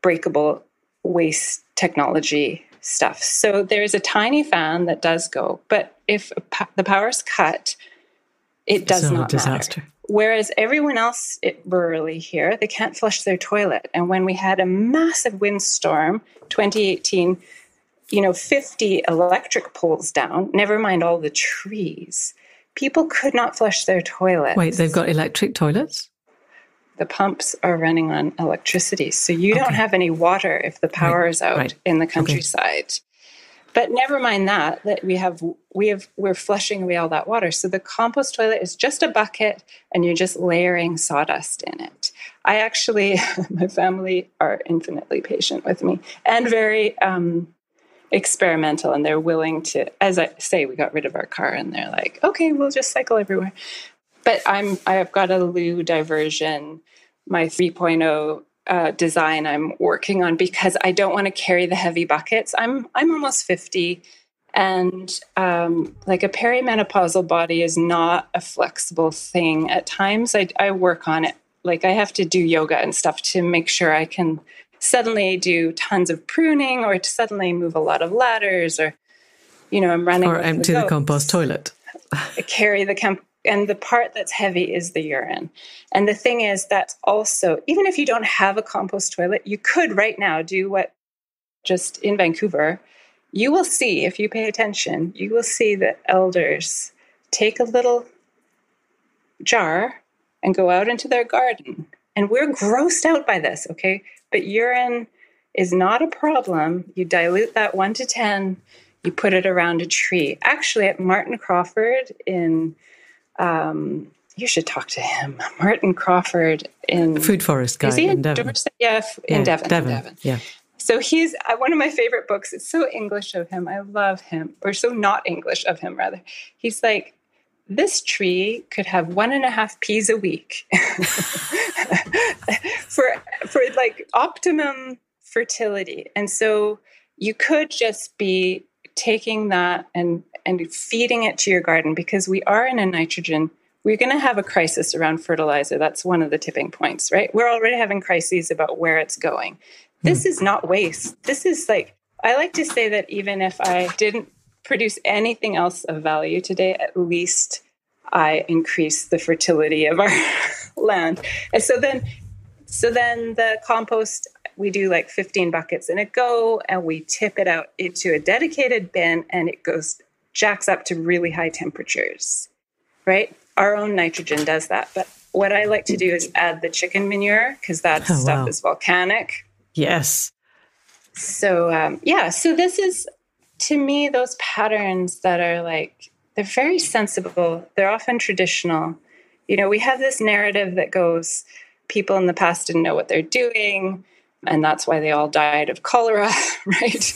breakable waste technology stuff. So there's a tiny fan that does go, but if the power's cut, it does not matter. Whereas everyone else rurally here, they can't flush their toilet. And when we had a massive windstorm, 2018, 50 electric poles down, never mind all the trees, people could not flush their toilets. Wait, they've got electric toilets? The pumps are running on electricity. So you don't have any water if the power is out in the countryside. Okay. But never mind that we're flushing away all that water. So the compost toilet is just a bucket and you're just layering sawdust in it. I actually, my family are infinitely patient with me and very experimental, and they're willing to, as I say, we got rid of our car and they're like, okay, we'll just cycle everywhere. But I've got a loo diversion, my 3.0 design I'm working on because I don't want to carry the heavy buckets. I'm almost 50, and like a perimenopausal body is not a flexible thing. At times I work on it. Like I have to do yoga and stuff to make sure I can suddenly do tons of pruning or to suddenly move a lot of ladders, or I'm running or empty the compost toilet. Carry the and the part that's heavy is the urine. And the thing is, that's also, even if you don't have a compost toilet, you could right now do what just in Vancouver, you will see, if you pay attention, you will see the elders take a little jar and go out into their garden. And we're grossed out by this, okay? But urine is not a problem. You dilute that 1 to 10, you put it around a tree. Actually, at Martin Crawford in you should talk to him. Martin Crawford in Food Forest guy in Devon. In Devon. Yeah. So he's one of my favorite books. It's so English of him. I love him, or so not English of him, rather. He's like, this tree could have 1.5 peas a week for like optimum fertility. And so you could just be taking that and feeding it to your garden, because we are in a nitrogen we're going to have a crisis around fertilizer. That's one of the tipping points, right? We're already having crises about where it's going. This is not waste. This is like, I like to say that even if I didn't produce anything else of value today, at least I increase the fertility of our land. And so then the compost, we do like 15 buckets in a go, and we tip it out into a dedicated bin, and it jacks up to really high temperatures, right? Our own nitrogen does that. But what I like to do is add the chicken manure, because that stuff is volcanic. Yes. So, so this is, to me, those patterns that are like, they're very sensible. They're often traditional. You know, we have this narrative that goes, people in the past didn't know what they're doing, and that's why they all died of cholera, right?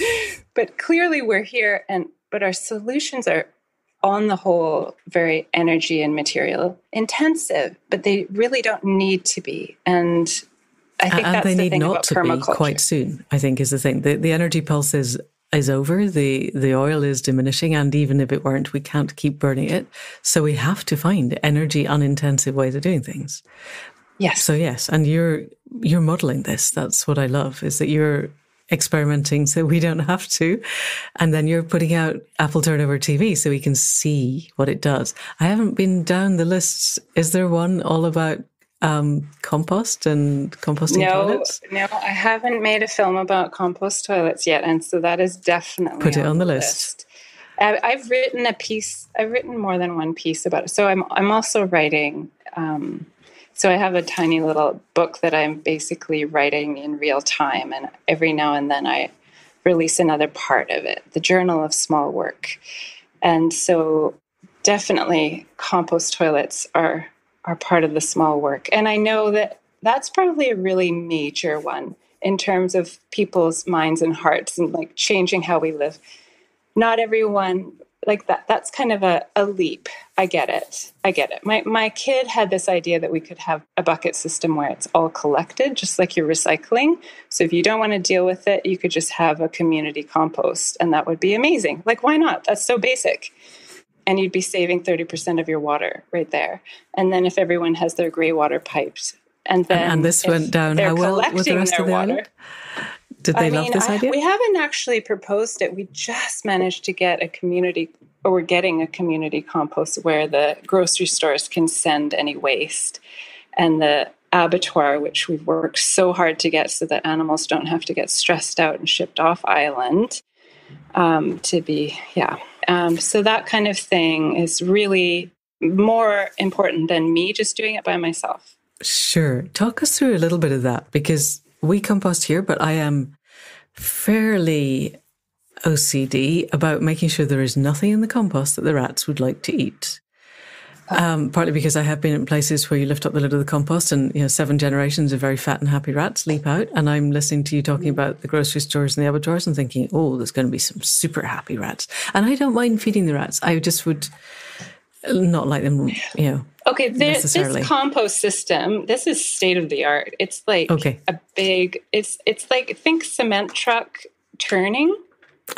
But clearly we're here, but our solutions are, on the whole, very energy and material intensive, but they really don't need to be. And I think that's the thing about permaculture. And they need not to be quite soon, I think, is the thing. The energy pulse is over, the oil is diminishing, and even if it weren't, we can't keep burning it. So we have to find energy unintensive ways of doing things. Yes. So yes, and you're modeling this. That's what I love, is that you're experimenting so we don't have to. And then you're putting out AppleTurnover TV so we can see what it does. I haven't been down the lists. Is there one all about compost and composting toilets? No, I haven't made a film about compost toilets yet. And so that is definitely put it on the list. I've written a piece. I've written more than one piece about it. So I'm also writing. So I have a tiny little book that I'm basically writing in real time, and every now and then I release another part of it, the Journal of Small Work. And so definitely compost toilets are part of the small work. And I know that that's probably a really major one in terms of people's minds and hearts and like changing how we live. Not everyone like that. That's kind of a leap. I get it. My kid had this idea that we could have a bucket system where it's all collected, just like you're recycling. So if you don't want to deal with it, you could just have a community compost, and that would be amazing. Like, why not? That's so basic. And you'd be saving 30% of your water right there. And then if everyone has their grey water piped, and this went down how well with the rest of the island? Did they love this idea? We haven't actually proposed it. We just managed to get we're getting a community compost where the grocery stores can send any waste. And the abattoir, which we've worked so hard to get so that animals don't have to get stressed out and shipped off island so that kind of thing is really more important than me just doing it by myself. Sure. Talk us through a little bit of that, because we compost here, but I am fairly OCD about making sure there is nothing in the compost that the rats would like to eat. Partly because I have been in places where you lift up the lid of the compost and 7 generations of very fat and happy rats leap out, and I'm listening to you talking about the grocery stores and the abattoirs and thinking, oh, there's going to be some super happy rats. And I don't mind feeding the rats. I just would not like them, Okay, this compost system, this is state of the art. It's like a big, it's like, think cement truck turning.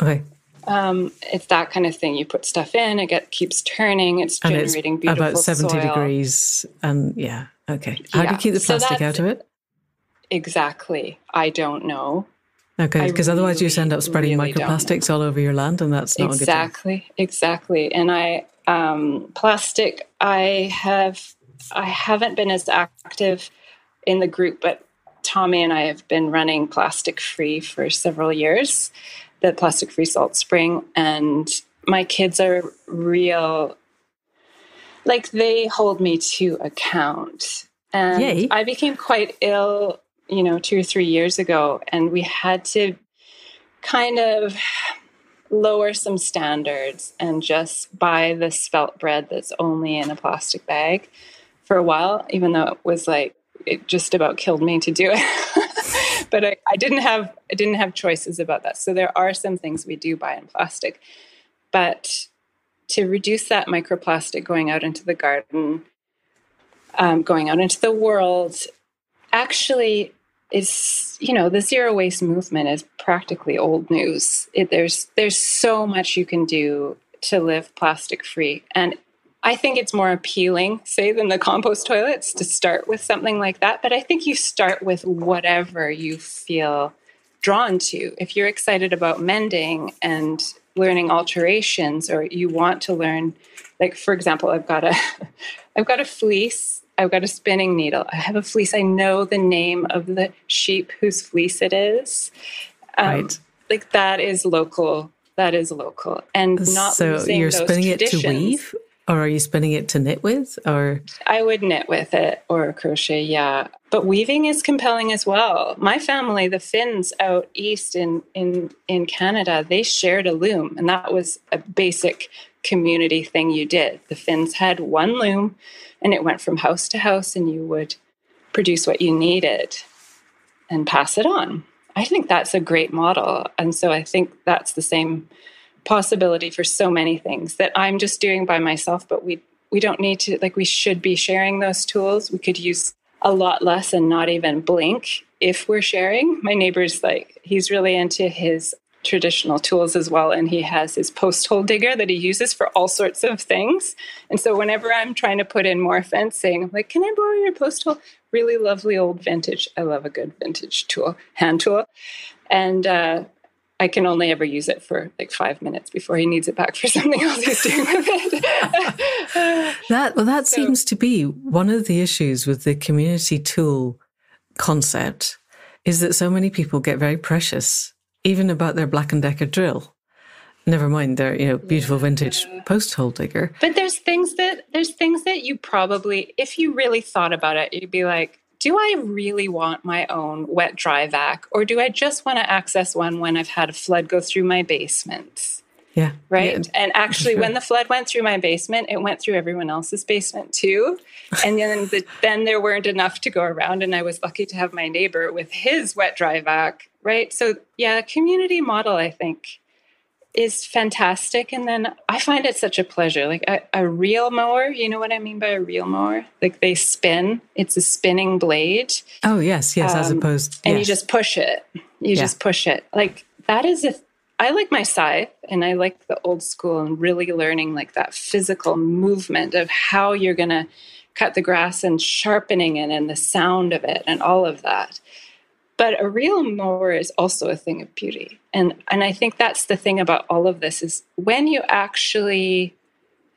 Okay. It's that kind of thing. You put stuff in, it keeps turning, it's generating beautiful about 70 soil. degrees. And okay. How do you keep the plastic out of it? Exactly. I don't know. Okay, because otherwise you just end up spreading microplastics all over your land, and that's not a good thing. Exactly. And plastic, I haven't been as active in the group, but Tommy and I have been running plastic free for several years, the plastic free Saltspring, and my kids are real, like they hold me to account. And Yay. I became quite ill, 2 or 3 years ago, and we had to kind of lower some standards and just buy this felt bread that's only in a plastic bag for a while, even though it was like, it just about killed me to do it. But I didn't have choices about that. So there are some things we do buy in plastic, but to reduce that microplastic going out into the garden, going out into the world, actually is, the zero waste movement is practically old news. There's so much you can do to live plastic free. And I think it's more appealing, say, than the compost toilets to start with something like that. But I think you start with whatever you feel drawn to. If you're excited about mending and learning alterations, or you want to learn, like, for example, I've got a fleece, I've got a spinning needle, I have a fleece, I know the name of the sheep whose fleece it is. Right. Like, that is local. That is local. And not so losing you're those spinning traditions. it to weave, or are you spinning it to knit with? Or I would knit with it or crochet, yeah. But weaving is compelling as well. My family, the Finns out east in Canada, they shared a loom, and that was a basic community thing you did. The Finns had one loom, and it went from house to house, and you would produce what you needed and pass it on. I think that's a great model. And so I think that's the same possibility for so many things that I'm just doing by myself, but we don't need to, like, we should be sharing those tools. We could use a lot less and not even blink if we're sharing. My neighbor's like, he's really into his traditional tools as well, and he has his post hole digger that he uses for all sorts of things. And so whenever I'm trying to put in more fencing, I'm like, can I borrow your post hole? Really lovely old vintage. I love a good vintage tool, hand tool. And I can only ever use it for like 5 minutes before he needs it back for something else he's doing with it. That seems to be one of the issues with the community tool concept, is that so many people get very precious, even about their Black & Decker drill. Never mind their, beautiful vintage post hole digger. But there's things that you probably, if you really thought about it, you'd be like, do I really want my own wet dry vac, or do I just want to access one when I've had a flood go through my basement? Yeah. Right. Yeah, and actually, sure. when the flood went through my basement, it went through everyone else's basement too. And then there weren't enough to go around. And I was lucky to have my neighbor with his wet dry vac. Right. So yeah, community model, I think, is fantastic. And then I find it such a pleasure. Like a reel mower, you know what I mean by a reel mower? Like they spin, it's a spinning blade. Oh, yes, as opposed. And yes. you just push it. Just push it. Like that is I like my scythe, and I like the old school and really learning like that physical movement of how you're going to cut the grass and sharpening it and the sound of it and all of that. But a reel mower is also a thing of beauty. And I think that's the thing about all of this is when you actually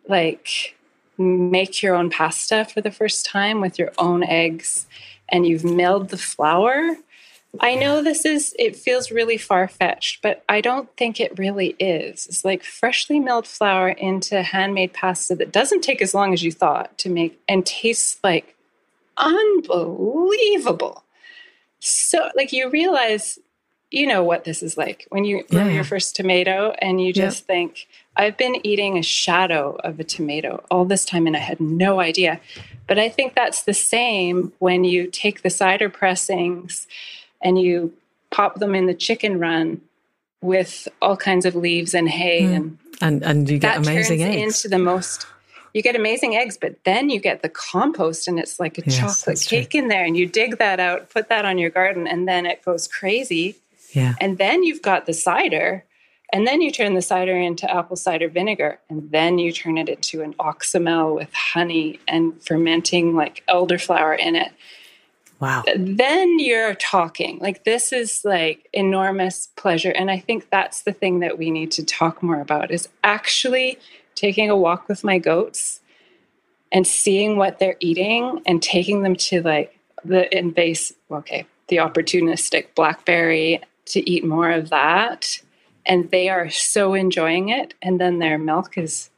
like make your own pasta for the first time with your own eggs and you've milled the flour. I know it feels really far-fetched, but I don't think it really is. It's like freshly milled flour into handmade pasta that doesn't take as long as you thought to make and tastes like unbelievable. So, like, you realize, what this is like when you grow your first tomato and you just think, I've been eating a shadow of a tomato all this time and I had no idea. But I think that's the same when you take the cider pressings and you pop them in the chicken run with all kinds of leaves and hay. And you get amazing eggs. You get amazing eggs, but then you get the compost and it's like a chocolate cake in there, and you dig that out, put that on your garden, and then it goes crazy. Yeah. And then you've got the cider, and then you turn the cider into apple cider vinegar, and then you turn it into an oxymel with honey and fermenting like elderflower in it. Wow. Then you're talking. Like, this is like enormous pleasure. And I think that's the thing that we need to talk more about is actually taking a walk with my goats and seeing what they're eating and taking them to like the opportunistic blackberry to eat more of that. And they are so enjoying it. And then their milk is,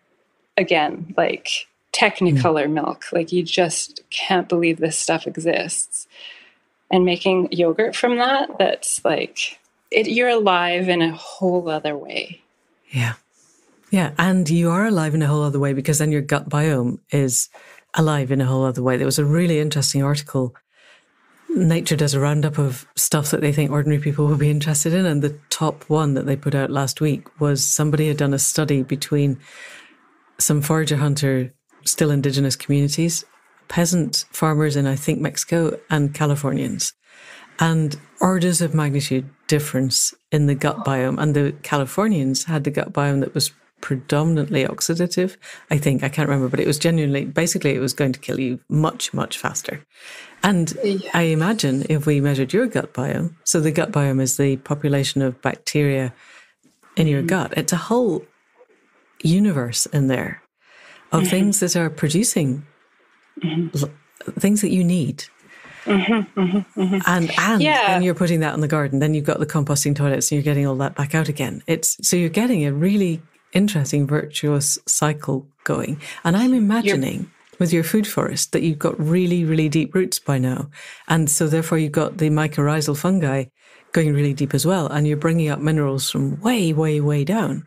again, like Technicolor milk. Like, you just can't believe this stuff exists. And making yogurt from that's like, you're alive in a whole other way. Yeah. Yeah, and you are alive in a whole other way because then your gut biome is alive in a whole other way. There was a really interesting article. Nature does a roundup of stuff that they think ordinary people will be interested in, and the top one that they put out last week was somebody had done a study between some forager hunter, still indigenous communities, peasant farmers in, I think, Mexico, and Californians. And orders of magnitude difference in the gut biome. And the Californians had the gut biome that was predominantly oxidative. I think, I can't remember, but it was genuinely, basically it was going to kill you much, much faster. And I imagine if we measured your gut biome, so the gut biome is the population of bacteria in your gut, it's a whole universe in there of things that are producing things that you need. And then you're putting that in the garden. Then you've got the composting toilets and you're getting all that back out again. So you're getting a really interesting virtuous cycle going. And I'm imagining with your food forest that you've got really, really deep roots by now. And so therefore you've got the mycorrhizal fungi going really deep as well. And you're bringing up minerals from way, way, way down.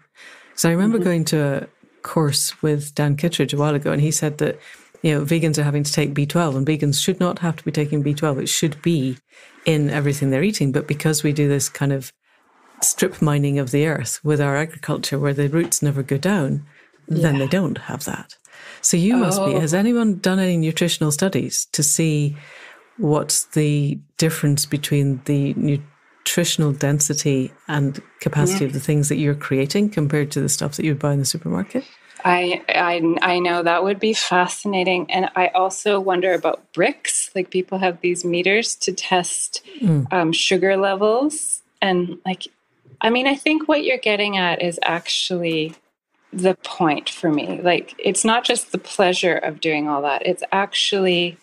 So I remember going to a course with Dan Kittredge a while ago, and he said that, vegans are having to take B12, and vegans should not have to be taking B12. It should be in everything they're eating. But because we do this kind of strip mining of the earth with our agriculture where the roots never go down, then they don't have that. So you must be, has anyone done any nutritional studies to see what's the difference between the nutritional density and capacity of the things that you're creating compared to the stuff that you buy in the supermarket? I know that would be fascinating. And I also wonder about bricks. Like people have these meters to test sugar levels. And I think what you're getting at is actually the point for me. Like, it's not just the pleasure of doing all that. It's actually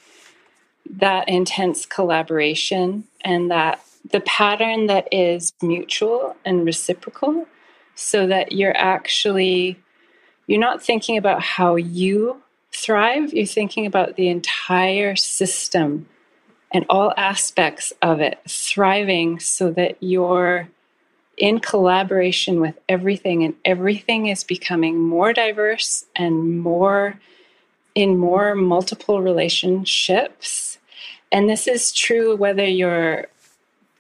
that intense collaboration and that the pattern that is mutual and reciprocal, so that you're not thinking about how you thrive. You're thinking about the entire system and all aspects of it thriving, so that you're in collaboration with everything, and everything is becoming more diverse and more multiple relationships. And this is true whether you're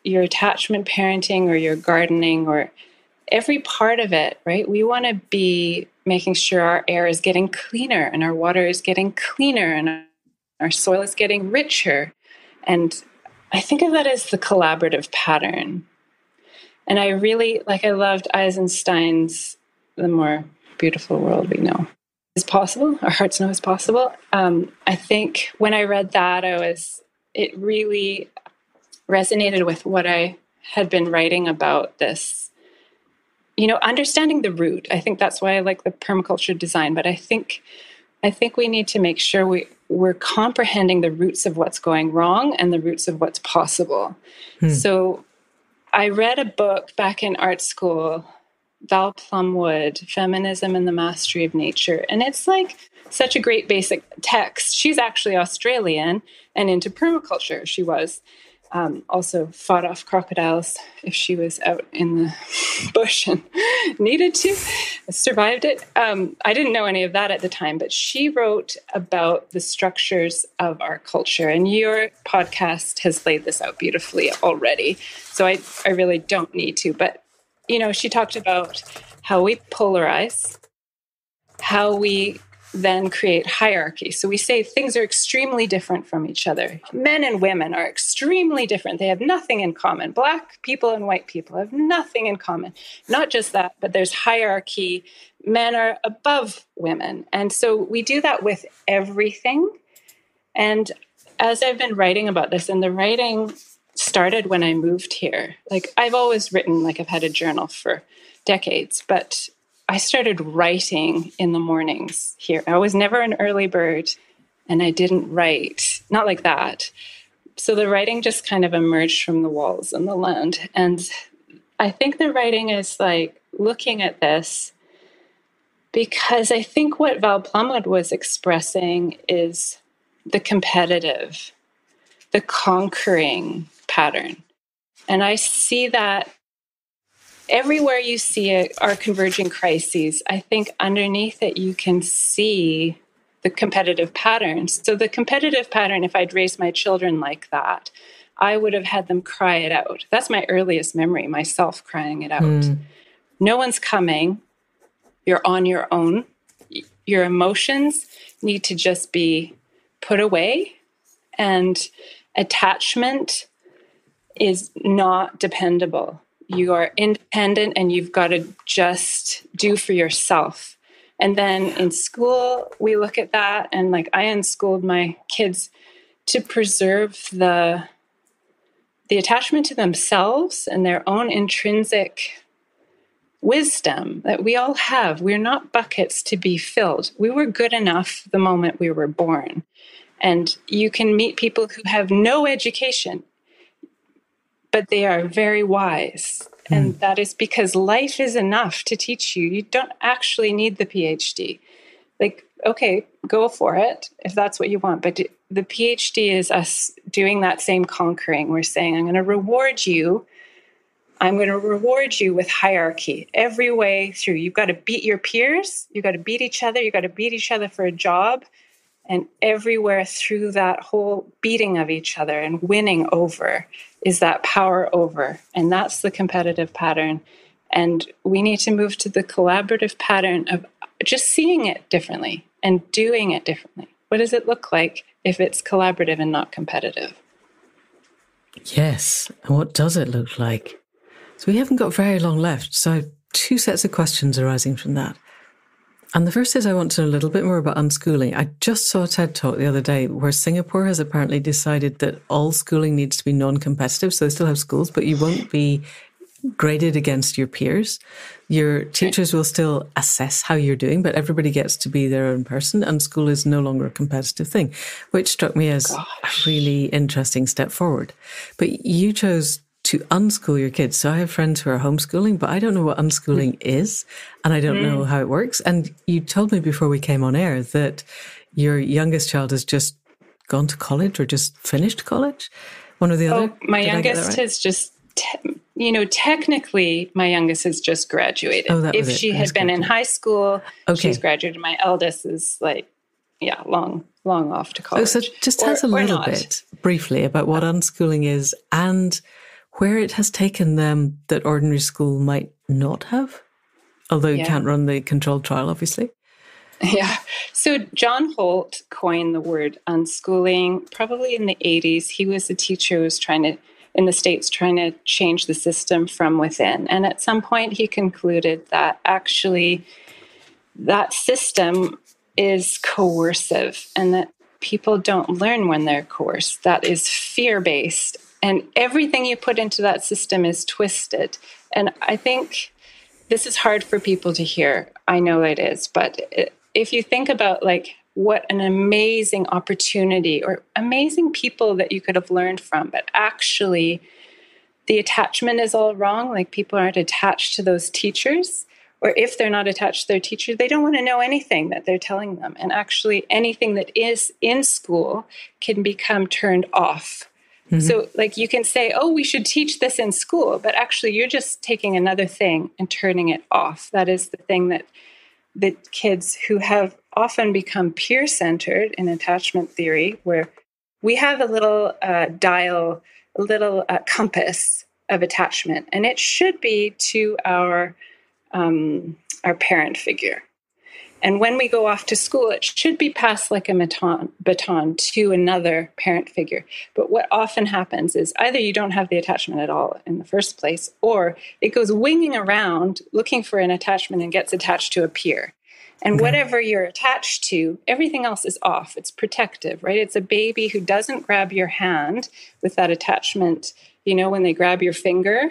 attachment parenting or you're gardening or every part of it, right? We want to be making sure our air is getting cleaner and our water is getting cleaner and our soil is getting richer. And I think of that as the collaborative pattern. And I loved Eisenstein's "The more beautiful world we know is possible, our hearts know is possible." I think when I read that, it really resonated with what I had been writing about this, understanding the root. I think that's why I like the permaculture design, but I think we need to make sure we're comprehending the roots of what's going wrong and the roots of what's possible. So I read a book back in art school, Val Plumwood, Feminism and the Mastery of Nature. And it's like such a great basic text. She's actually Australian and into permaculture. She was also fought off crocodiles if she was out in the bush and needed to, survived it. I didn't know any of that at the time, but she wrote about the structures of our culture. And your podcast has laid this out beautifully already. So I really don't need to. But, she talked about how we polarize, how we then create hierarchy. So we say things are extremely different from each other. Men and women are extremely different. They have nothing in common. Black people and white people have nothing in common. Not just that, but there's hierarchy. Men are above women. And so we do that with everything. And as I've been writing about this, and the writing started when I moved here. I've always written, I've had a journal for decades, but I started writing in the mornings here. I was never an early bird, and I didn't write, not like that. So the writing just kind of emerged from the walls and the land. And I think the writing is looking at this, because I think what Val Plumwood was expressing is the competitive, the conquering pattern. And I see that everywhere you see our converging crises, I think underneath it you can see the competitive patterns. So the competitive pattern, if I'd raised my children like that, I would have had them cry it out. That's my earliest memory, myself crying it out. No one's coming. You're on your own. Your emotions need to just be put away. And attachment is not dependable. You are independent and you've got to just do for yourself. And then in school, we look at that, and like I unschooled my kids to preserve the attachment to themselves and their own intrinsic wisdom that we all have. We're not buckets to be filled. We were good enough the moment we were born. And you can meet people who have no education, but they are very wise. And that is because life is enough to teach you. You don't actually need the PhD. Like, okay, go for it if that's what you want. But the PhD is us doing that same conquering. We're saying, I'm going to reward you. I'm going to reward you with hierarchy every way through. You've got to beat your peers. You've got to beat each other. You've got to beat each other for a job. And everywhere through that whole beating of each other and winning over is that power over. And that's the competitive pattern. And we need to move to the collaborative pattern of just seeing it differently and doing it differently. What does it look like if it's collaborative and not competitive? Yes. And what does it look like? So we haven't got very long left. So I have two sets of questions arising from that. And the first is I want to know a little bit more about unschooling. I just saw a TED Talk the other day where Singapore has apparently decided that all schooling needs to be non-competitive. So they still have schools, but you won't be graded against your peers. Your teachers will still assess how you're doing, but everybody gets to be their own person, and school is no longer a competitive thing, which struck me as a really interesting step forward. But you chose to unschool your kids. So I have friends who are homeschooling, but I don't know what unschooling is, and I don't know how it works. And you told me before we came on air that your youngest child has just gone to college or just finished college, one or the other. My youngest has just, technically my youngest has just graduated. If she had been in high school, she's graduated. My eldest is long off to college. So just tell us a little bit briefly about what unschooling is and where it has taken them that ordinary school might not have, although you can't run the controlled trial, obviously. Yeah. So John Holt coined the word unschooling probably in the 80s. He was a teacher who was in the States trying to change the system from within. And at some point he concluded that actually that system is coercive and that people don't learn when they're coerced. That is fear-based. And everything you put into that system is twisted. And I think this is hard for people to hear. I know it is. But if you think about what an amazing opportunity or amazing people that you could have learned from, but actually the attachment is all wrong. Like people aren't attached to those teachers. Or if they're not attached to their teacher, they don't want to know anything that they're telling them. And actually anything that is in school can become turned off. So you can say, we should teach this in school, but actually you're just taking another thing and turning it off. That is the thing that the kids who have often become peer-centered in attachment theory, where we have a little dial, a little compass of attachment, and it should be to our parent figure. And when we go off to school, it should be passed like a baton to another parent figure. But what often happens is either you don't have the attachment at all in the first place, or it goes winging around looking for an attachment and gets attached to a peer. And whatever you're attached to, everything else is off. It's protective, right? It's a baby who doesn't grab your hand with that attachment. When they grab your finger,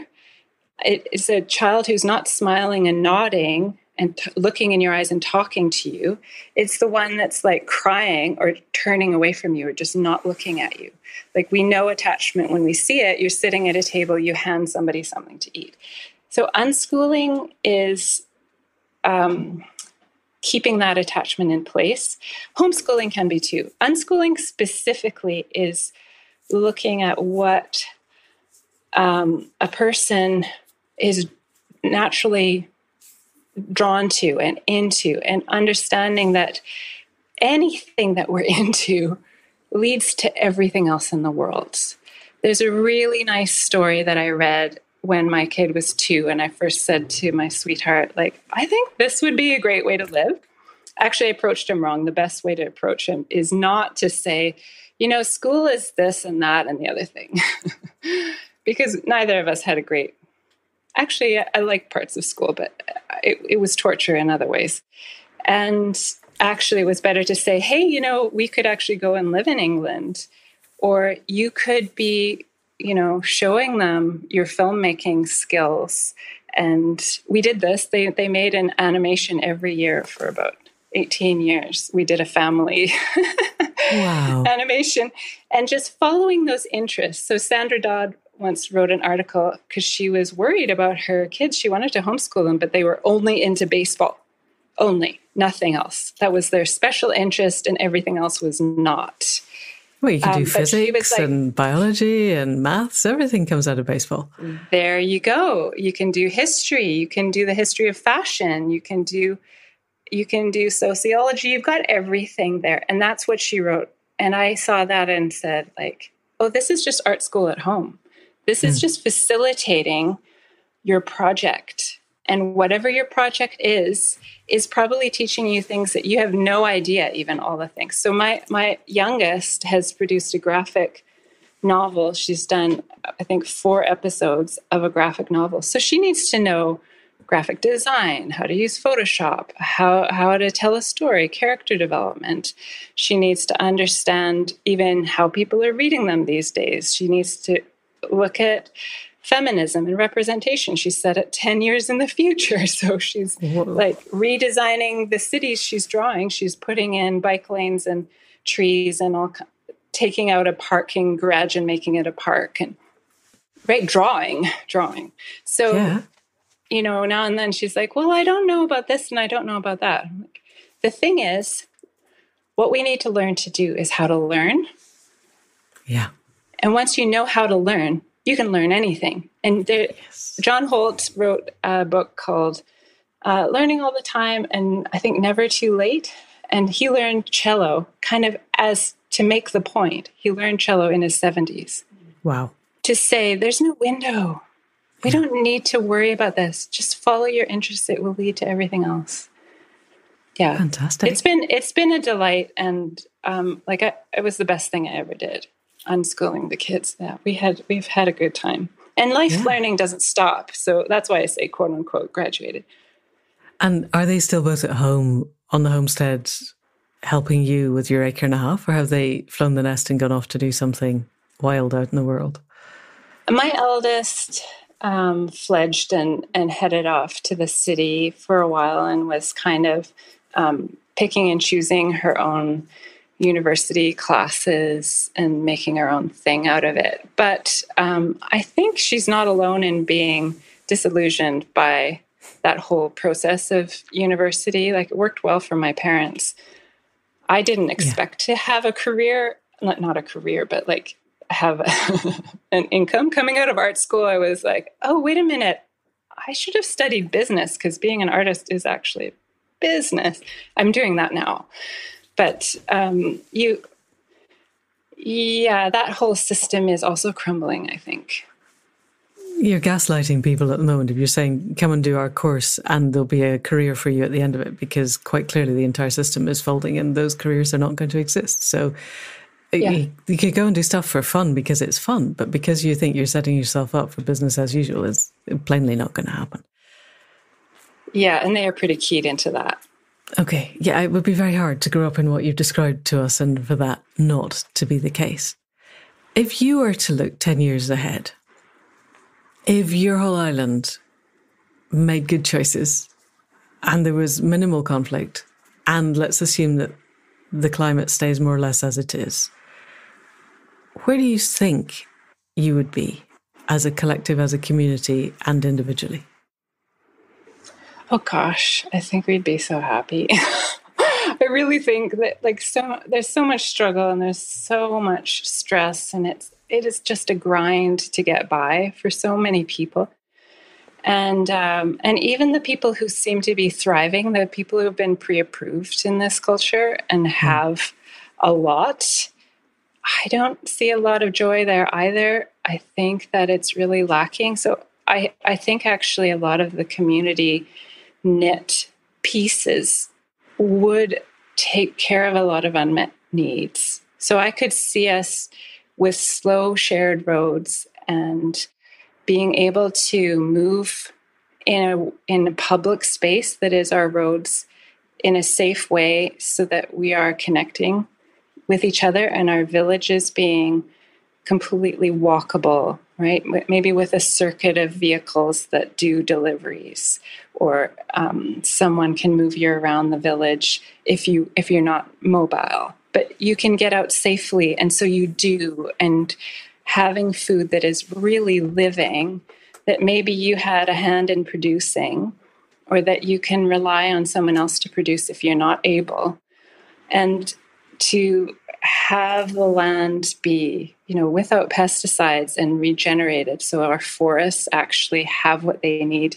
it's a child who's not smiling and nodding and looking in your eyes and talking to you. It's the one that's crying or turning away from you or just not looking at you. We know attachment when we see it. You're sitting at a table, you hand somebody something to eat. So unschooling is keeping that attachment in place. Homeschooling can be too. Unschooling specifically is looking at what a person is naturally drawn to and into, and understanding that anything that we're into leads to everything else in the world. There's a really nice story that I read when my kid was 2, and I first said to my sweetheart, I think this would be a great way to live. Actually, I approached him wrong. The best way to approach him is not to say, school is this and that and the other thing, because neither of us had a great Actually, I like parts of school, but it was torture in other ways. And actually, it was better to say, hey, you know, we could actually go and live in England, or you could be, you know, showing them your filmmaking skills. And we did this. They made an animation every year for about 18 years. We did a family Wow. animation, and just following those interests. So Sandra Dodd once wrote an article because she was worried about her kids. She wanted to homeschool them, but they were only into baseball, only, nothing else. That was their special interest, and everything else was not. Well, you can do physics and biology and maths. Everything comes out of baseball. There you go. You can do history. You can do the history of fashion. You can do sociology. You've got everything there. And that's what she wrote. And I saw that and said, like, oh, this is just art school at home. This is just facilitating your project. And whatever your project is probably teaching you things that you have no idea, even all the things. So my youngest has produced a graphic novel. She's done, I think, 4 episodes of a graphic novel. So she needs to know graphic design, how to use Photoshop, how to tell a story, character development. She needs to understand even how people are reading them these days. She needs to look at feminism and representation. She's set it 10 years in the future. So she's like redesigning the cities she's drawing. She's putting in bike lanes and trees and all, taking out a parking garage and making it a park, and right, drawing. So, yeah. You know, now and then she's like, well, I don't know about this and I don't know about that. I'm like, the thing is, what we need to learn to do is how to learn. Yeah. And once you know how to learn, you can learn anything. And John Holt wrote a book called Learning All the Time, and I think Never Too Late. And he learned cello kind of as to make the point. He learned cello in his 70s. Wow. To say, there's no window. We don't need to worry about this. Just follow your interests. It will lead to everything else. Yeah. Fantastic. It's been a delight. And it was the best thing I ever did. Unschooling the kids. Yeah, we've had a good time. And life learning doesn't stop. So that's why I say, quote unquote, graduated. And are they still both at home on the homestead helping you with your 1.5 acres, or have they flown the nest and gone off to do something wild out in the world? My eldest fledged and headed off to the city for a while and was kind of picking and choosing her own university classes and making her own thing out of it. But I think she's not alone in being disillusioned by that whole process of university. Like, it worked well for my parents. I didn't expect to have a career, not a career, but like have an income coming out of art school. I was like, oh, wait a minute. I should have studied business, because being an artist is actually business. I'm doing that now. But that whole system is also crumbling, I think. You're gaslighting people at the moment if you're saying, come and do our course and there'll be a career for you at the end of it, because quite clearly the entire system is folding and those careers are not going to exist. So you could go and do stuff for fun because it's fun, but because you think you're setting yourself up for business as usual, is plainly not going to happen. Yeah, and they are pretty keyed into that. Okay. Yeah, it would be very hard to grow up in what you've described to us and for that not to be the case. If you were to look 10 years ahead, if your whole island made good choices and there was minimal conflict, and let's assume that the climate stays more or less as it is, where do you think you would be as a collective, as a community, and individually? Oh gosh, I think we'd be so happy. I really think that there's so much struggle and there's so much stress, and it is just a grind to get by for so many people. And even the people who seem to be thriving, the people who have been pre-approved in this culture and have a lot, I don't see a lot of joy there either. I think that it's really lacking. So I think actually a lot of the community knit pieces would take care of a lot of unmet needs. So I could see us with slow shared roads and being able to move in a public space that is our roads in a safe way so that we are connecting with each other, and our villages being completely walkable, right? Maybe with a circuit of vehicles that do deliveries, or someone can move you around the village if you're not mobile, but you can get out safely, and so you do. And having food that is really living, that maybe you had a hand in producing, or that you can rely on someone else to produce if you're not able, and to have the land be, without pesticides and regenerated, so our forests actually have what they need.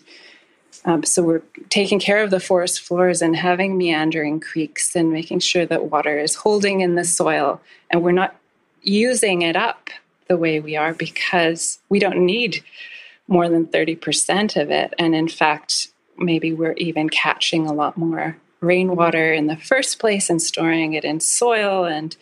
So we're taking care of the forest floors and having meandering creeks and making sure that water is holding in the soil, and we're not using it up the way we are, because we don't need more than 30% of it. And in fact, maybe we're even catching a lot more rainwater in the first place and storing it in soil, and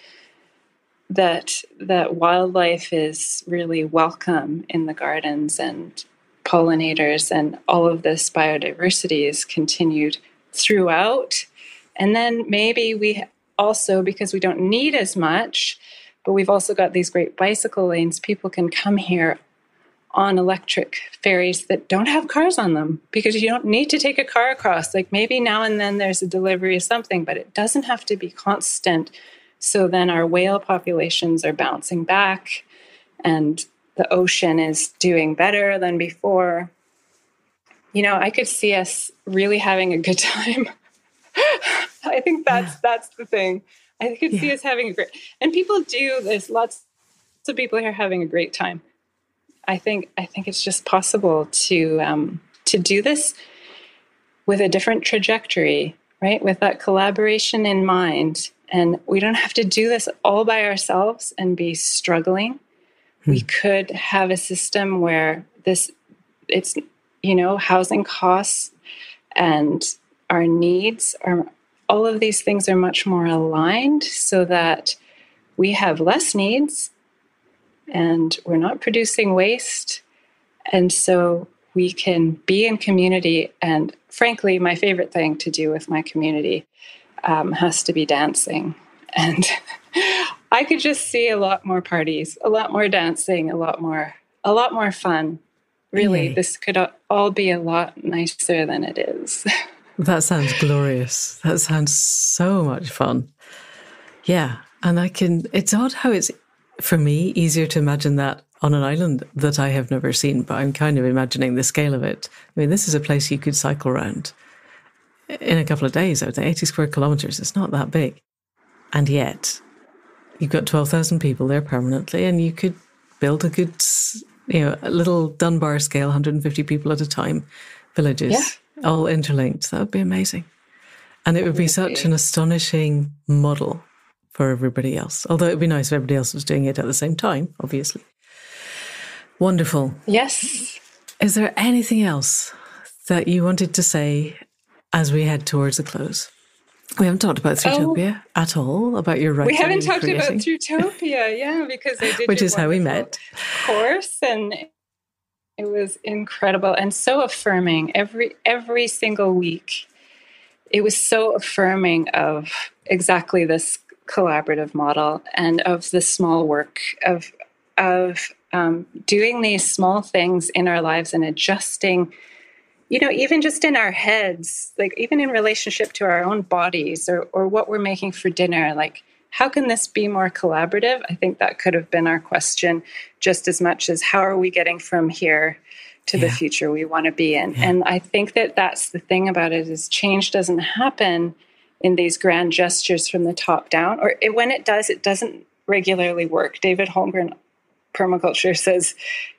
that wildlife is really welcome in the gardens, and pollinators, and all of this biodiversity is continued throughout. And then maybe we also, because we don't need as much, but we've also got these great bicycle lanes, people can come here on electric ferries that don't have cars on them, because you don't need to take a car across. Like maybe now and then there's a delivery of something, but it doesn't have to be constant. So then our whale populations are bouncing back, and the ocean is doing better than before. I could see us really having a good time. I think that's the thing. I could see us having a great, and people do this. Lots of people here having a great time. I think it's just possible to do this with a different trajectory, right? With that collaboration in mind. And we don't have to do this all by ourselves and be struggling. We could have a system where it's housing costs and our needs are, all of these things are much more aligned, so that we have less needs and we're not producing waste. And so we can be in community. And frankly, my favorite thing to do with my community has to be dancing. And I could just see a lot more parties, a lot more dancing, a lot more fun. Really, this could all be a lot nicer than it is. That sounds glorious. That sounds so much fun. Yeah. And it's odd how it's, for me, easier to imagine that on an island that I have never seen, but I'm kind of imagining the scale of it. I mean, this is a place you could cycle around in a couple of days. I would say 80 square kilometers. It's not that big. And yet you've got 12,000 people there permanently, and you could build a good, a little Dunbar scale, 150 people at a time, villages, all interlinked. That would be amazing. And it would be such an astonishing model for everybody else. Although it would be nice if everybody else was doing it at the same time, obviously. Wonderful. Yes. Is there anything else that you wanted to say as we head towards a close? We haven't talked about Thrutopia at all, about your writing. We haven't talked about Thrutopia, because I did which is how we met course, and it was incredible and so affirming. Every single week, it was so affirming of exactly this collaborative model, and of the small work of doing these small things in our lives and adjusting. Even just in our heads, like even in relationship to our own bodies, or what we're making for dinner, like how can this be more collaborative? I think that could have been our question just as much as how are we getting from here to the future we want to be in. And I think that's the thing about it, is change doesn't happen in these grand gestures from the top down, or when it does, it doesn't regularly work. David Holmgren, permaculture, says,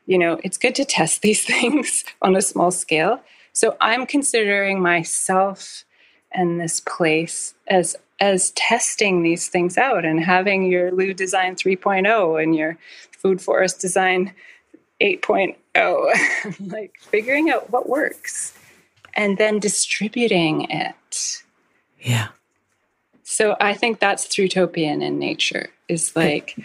it's good to test these things on a small scale. So I'm considering myself and this place as testing these things out, and having your Loo Design 3.0 and your Food Forest Design 8.0, like figuring out what works and then distributing it. Yeah. So I think that's Thrutopian in nature, is like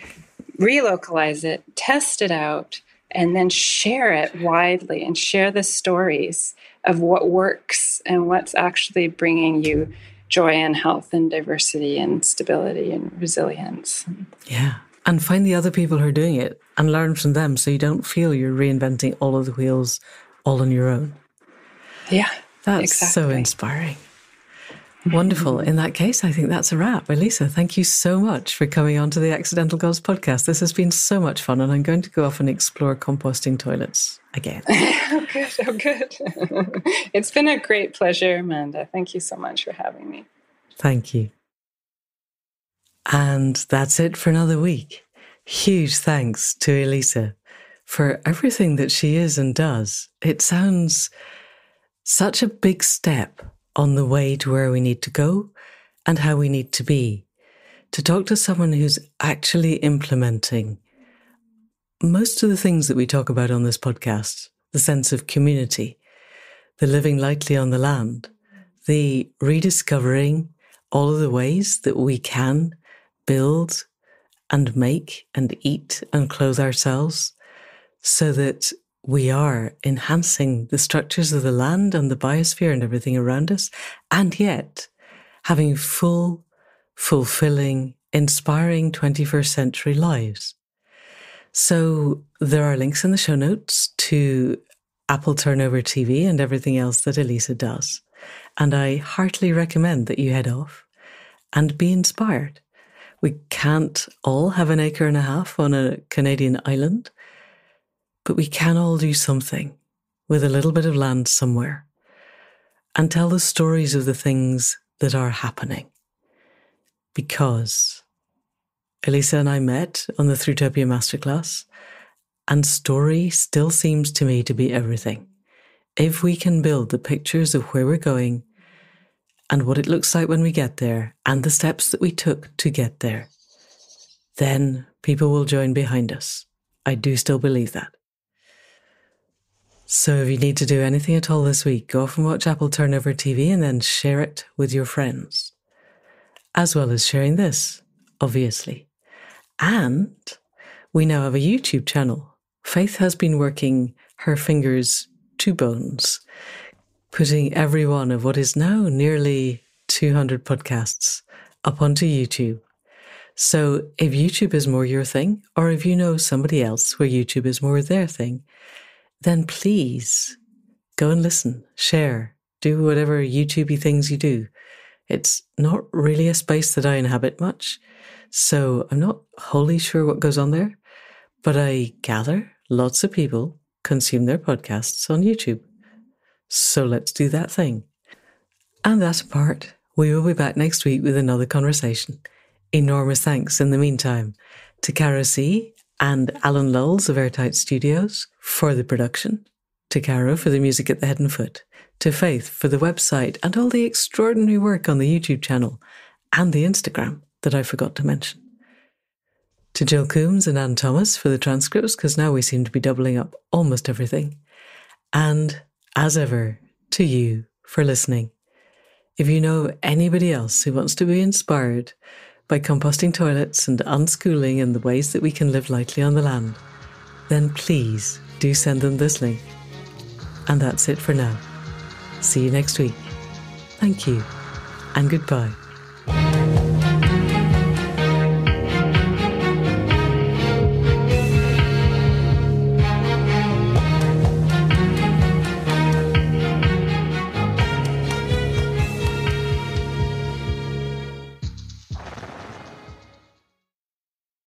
relocalize it, test it out, and then share it widely and share the stories of what works and what's actually bringing you joy and health and diversity and stability and resilience. Yeah. And find the other people who are doing it and learn from them so you don't feel you're reinventing all of the wheels all on your own. Yeah, that's exactly. So inspiring. Wonderful. In that case, I think that's a wrap. Elisa, thank you so much for coming on to the Accidental Gods podcast. This has been so much fun, and I'm going to go off and explore composting toilets again. Oh, good. Oh, good. It's been a great pleasure, Amanda. Thank you so much for having me. Thank you. And that's it for another week. Huge thanks to Elisa for everything that she is and does. It sounds such a big step on the way to where we need to go and how we need to be. To talk to someone who's actually implementing most of the things that we talk about on this podcast, the sense of community, the living lightly on the land, the rediscovering all of the ways that we can build and make and eat and clothe ourselves so that we are enhancing the structures of the land and the biosphere and everything around us, and yet having full, fulfilling, inspiring 21st century lives. So there are links in the show notes to AppleTurnover TV and everything else that Elisa does. And I heartily recommend that you head off and be inspired. We can't all have an acre and a half on a Canadian island, but we can all do something with a little bit of land somewhere and tell the stories of the things that are happening. Because Elisa and I met on the Thrutopia Masterclass, and story still seems to me to be everything. If we can build the pictures of where we're going and what it looks like when we get there and the steps that we took to get there, then people will join behind us. I do still believe that. So if you need to do anything at all this week, go off and watch AppleTurnover TV and then share it with your friends, as well as sharing this, obviously. And we now have a YouTube channel. Faith has been working her fingers to bones, putting every one of what is now nearly 200 podcasts up onto YouTube. So if YouTube is more your thing, or if you know somebody else where YouTube is more their thing, then please go and listen, share, do whatever YouTubey things you do. It's not really a space that I inhabit much, so I'm not wholly sure what goes on there, but I gather lots of people consume their podcasts on YouTube. So let's do that thing. And that apart, we will be back next week with another conversation. Enormous thanks in the meantime to Cara C and Alan Lulls of Airtight Studios for the production, to Caro for the music at the head and foot, to Faith for the website and all the extraordinary work on the YouTube channel and the Instagram that I forgot to mention, to Jill Coombs and Ann Thomas for the transcripts, because now we seem to be doubling up almost everything, and as ever, to you for listening. If you know anybody else who wants to be inspired by composting toilets and unschooling and the ways that we can live lightly on the land, then please do send them this link. And that's it for now. See you next week. Thank you and goodbye.